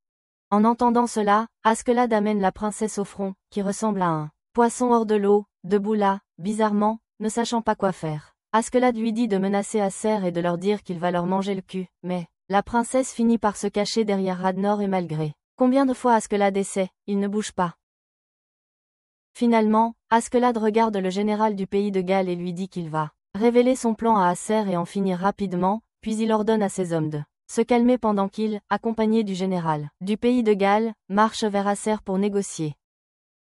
En entendant cela, Askeladd amène la princesse au front, qui ressemble à un poisson hors de l'eau, debout là, bizarrement, ne sachant pas quoi faire. Askeladd lui dit de menacer Acer et de leur dire qu'il va leur manger le cul, mais la princesse finit par se cacher derrière Radnor et malgré combien de fois Askeladd essaie, il ne bouge pas. Finalement, Askeladd regarde le général du pays de Galles et lui dit qu'il va révéler son plan à Acer et en finir rapidement, puis il ordonne à ses hommes de se calmer pendant qu'il, accompagné du général du pays de Galles, marche vers Acer pour négocier.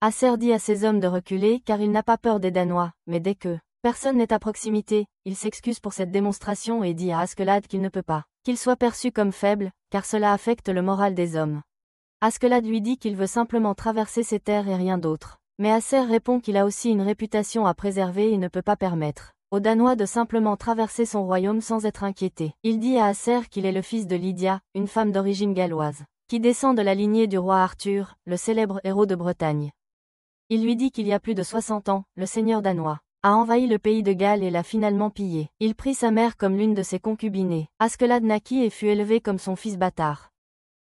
Acer dit à ses hommes de reculer car il n'a pas peur des Danois, mais dès que personne n'est à proximité, il s'excuse pour cette démonstration et dit à Askeladd qu'il ne peut pas qu'il soit perçu comme faible, car cela affecte le moral des hommes. Askeladd lui dit qu'il veut simplement traverser ses terres et rien d'autre. Mais Acer répond qu'il a aussi une réputation à préserver et ne peut pas permettre aux Danois de simplement traverser son royaume sans être inquiétés. Il dit à Acer qu'il est le fils de Lydia, une femme d'origine galloise, qui descend de la lignée du roi Arthur, le célèbre héros de Bretagne. Il lui dit qu'il y a plus de 60 ans, le seigneur danois a envahi le pays de Galles et l'a finalement pillé. Il prit sa mère comme l'une de ses concubinées. Askeladd naquit et fut élevé comme son fils bâtard.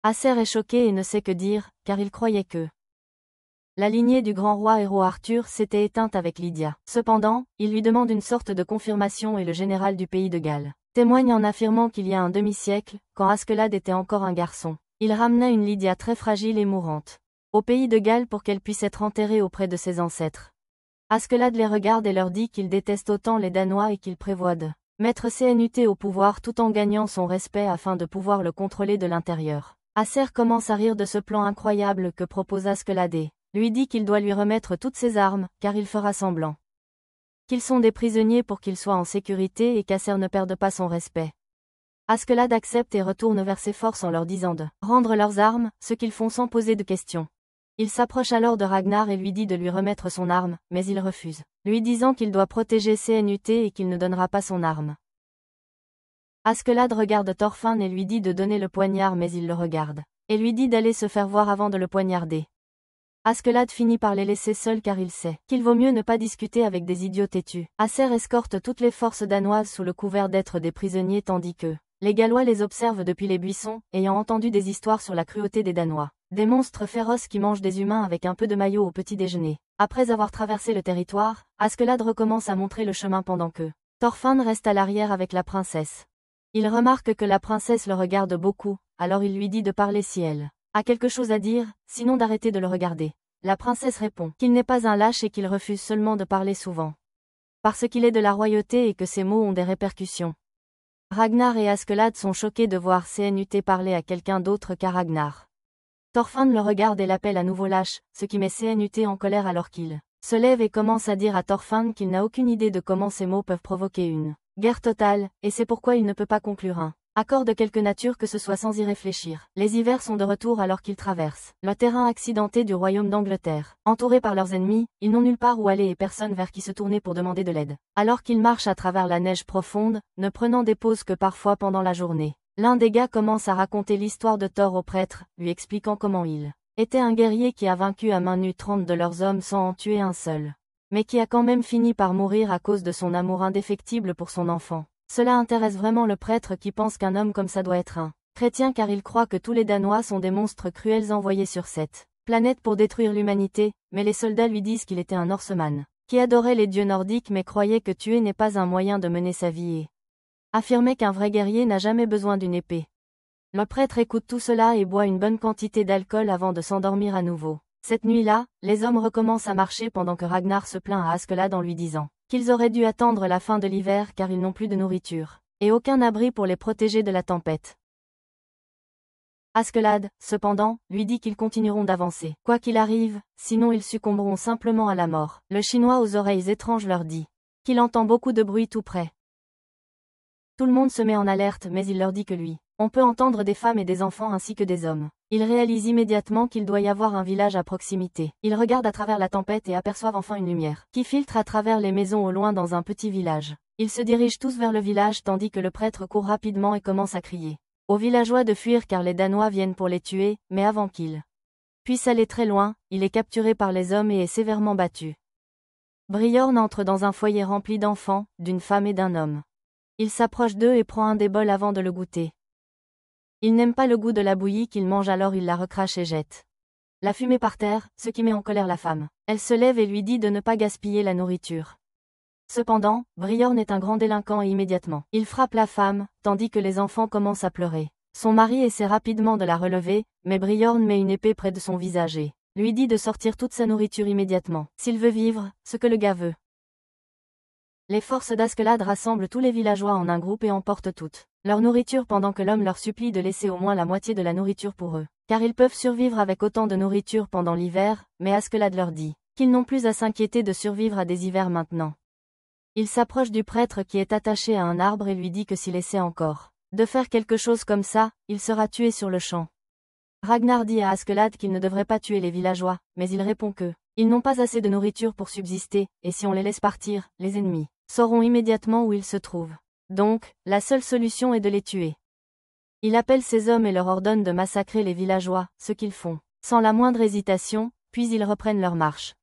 Acer est choqué et ne sait que dire, car il croyait que la lignée du grand roi héros Arthur s'était éteinte avec Lydia. Cependant, il lui demande une sorte de confirmation et le général du pays de Galles témoigne en affirmant qu'il y a un demi-siècle, quand Askeladd était encore un garçon, il ramena une Lydia très fragile et mourante au pays de Galles pour qu'elle puisse être enterrée auprès de ses ancêtres. Askeladd les regarde et leur dit qu'il déteste autant les Danois et qu'il prévoit de mettre CNUT au pouvoir tout en gagnant son respect afin de pouvoir le contrôler de l'intérieur. Acer commence à rire de ce plan incroyable que propose Askeladd et lui dit qu'il doit lui remettre toutes ses armes, car il fera semblant qu'ils sont des prisonniers pour qu'ils soient en sécurité et qu'Acer ne perde pas son respect. Askeladd accepte et retourne vers ses forces en leur disant de rendre leurs armes, ce qu'ils font sans poser de questions. Il s'approche alors de Ragnar et lui dit de lui remettre son arme, mais il refuse, lui disant qu'il doit protéger CNUT et qu'il ne donnera pas son arme. Askeladd regarde Thorfinn et lui dit de donner le poignard mais il le regarde, et lui dit d'aller se faire voir avant de le poignarder. Askeladd finit par les laisser seuls car il sait qu'il vaut mieux ne pas discuter avec des idiots têtus. Acer escorte toutes les forces danoises sous le couvert d'être des prisonniers tandis que les Gallois les observent depuis les buissons, ayant entendu des histoires sur la cruauté des Danois. Des monstres féroces qui mangent des humains avec un peu de maillot au petit déjeuner. Après avoir traversé le territoire, Askeladd recommence à montrer le chemin pendant que Thorfinn reste à l'arrière avec la princesse. Il remarque que la princesse le regarde beaucoup, alors il lui dit de parler si elle a quelque chose à dire, sinon d'arrêter de le regarder. La princesse répond qu'il n'est pas un lâche et qu'il refuse seulement de parler souvent. Parce qu'il est de la royauté et que ses mots ont des répercussions. Ragnar et Askeladd sont choqués de voir CNUT parler à quelqu'un d'autre qu'à Ragnar. Thorfinn le regarde et l'appelle à nouveau lâche, ce qui met CNUT en colère alors qu'il se lève et commence à dire à Thorfinn qu'il n'a aucune idée de comment ces mots peuvent provoquer une guerre totale, et c'est pourquoi il ne peut pas conclure un Accorde quelque nature que ce soit sans y réfléchir. Les hivers sont de retour alors qu'ils traversent le terrain accidenté du royaume d'Angleterre. Entourés par leurs ennemis, ils n'ont nulle part où aller et personne vers qui se tourner pour demander de l'aide. Alors qu'ils marchent à travers la neige profonde, ne prenant des pauses que parfois pendant la journée, l'un des gars commence à raconter l'histoire de Thor au prêtre, lui expliquant comment il était un guerrier qui a vaincu à main nue 30 de leurs hommes sans en tuer un seul, mais qui a quand même fini par mourir à cause de son amour indéfectible pour son enfant. Cela intéresse vraiment le prêtre qui pense qu'un homme comme ça doit être un chrétien car il croit que tous les Danois sont des monstres cruels envoyés sur cette planète pour détruire l'humanité, mais les soldats lui disent qu'il était un Norseman, qui adorait les dieux nordiques mais croyait que tuer n'est pas un moyen de mener sa vie et affirmait qu'un vrai guerrier n'a jamais besoin d'une épée. Le prêtre écoute tout cela et boit une bonne quantité d'alcool avant de s'endormir à nouveau. Cette nuit-là, les hommes recommencent à marcher pendant que Ragnar se plaint à Askeladd en lui disant qu'ils auraient dû attendre la fin de l'hiver car ils n'ont plus de nourriture, et aucun abri pour les protéger de la tempête. Askeladd, cependant, lui dit qu'ils continueront d'avancer, quoi qu'il arrive, sinon ils succomberont simplement à la mort. Le Chinois aux oreilles étranges leur dit qu'il entend beaucoup de bruit tout près. Tout le monde se met en alerte mais il leur dit que lui, on peut entendre des femmes et des enfants ainsi que des hommes. Ils réalisent immédiatement qu'il doit y avoir un village à proximité. Ils regardent à travers la tempête et aperçoivent enfin une lumière, qui filtre à travers les maisons au loin dans un petit village. Ils se dirigent tous vers le village tandis que le prêtre court rapidement et commence à crier aux villageois de fuir car les Danois viennent pour les tuer, mais avant qu'ils puissent aller très loin, il est capturé par les hommes et est sévèrement battu. Briorn entre dans un foyer rempli d'enfants, d'une femme et d'un homme. Il s'approche d'eux et prend un des bols avant de le goûter. Il n'aime pas le goût de la bouillie qu'il mange alors il la recrache et jette la fumée par terre, ce qui met en colère la femme. Elle se lève et lui dit de ne pas gaspiller la nourriture. Cependant, Briorn est un grand délinquant et immédiatement, il frappe la femme, tandis que les enfants commencent à pleurer. Son mari essaie rapidement de la relever, mais Briorn met une épée près de son visage et lui dit de sortir toute sa nourriture immédiatement, s'il veut vivre, ce que le gars veut. Les forces d'Askeladd rassemblent tous les villageois en un groupe et emportent toute leur nourriture pendant que l'homme leur supplie de laisser au moins la moitié de la nourriture pour eux, car ils peuvent survivre avec autant de nourriture pendant l'hiver, mais Askeladd leur dit qu'ils n'ont plus à s'inquiéter de survivre à des hivers maintenant. Il s'approche du prêtre qui est attaché à un arbre et lui dit que s'il essaie encore de faire quelque chose comme ça, il sera tué sur le champ. Ragnar dit à Askeladd qu'il ne devrait pas tuer les villageois, mais il répond que ils n'ont pas assez de nourriture pour subsister, et si on les laisse partir, les ennemis sauront immédiatement où ils se trouvent. Donc, la seule solution est de les tuer. Il appelle ses hommes et leur ordonne de massacrer les villageois, ce qu'ils font sans la moindre hésitation, puis ils reprennent leur marche.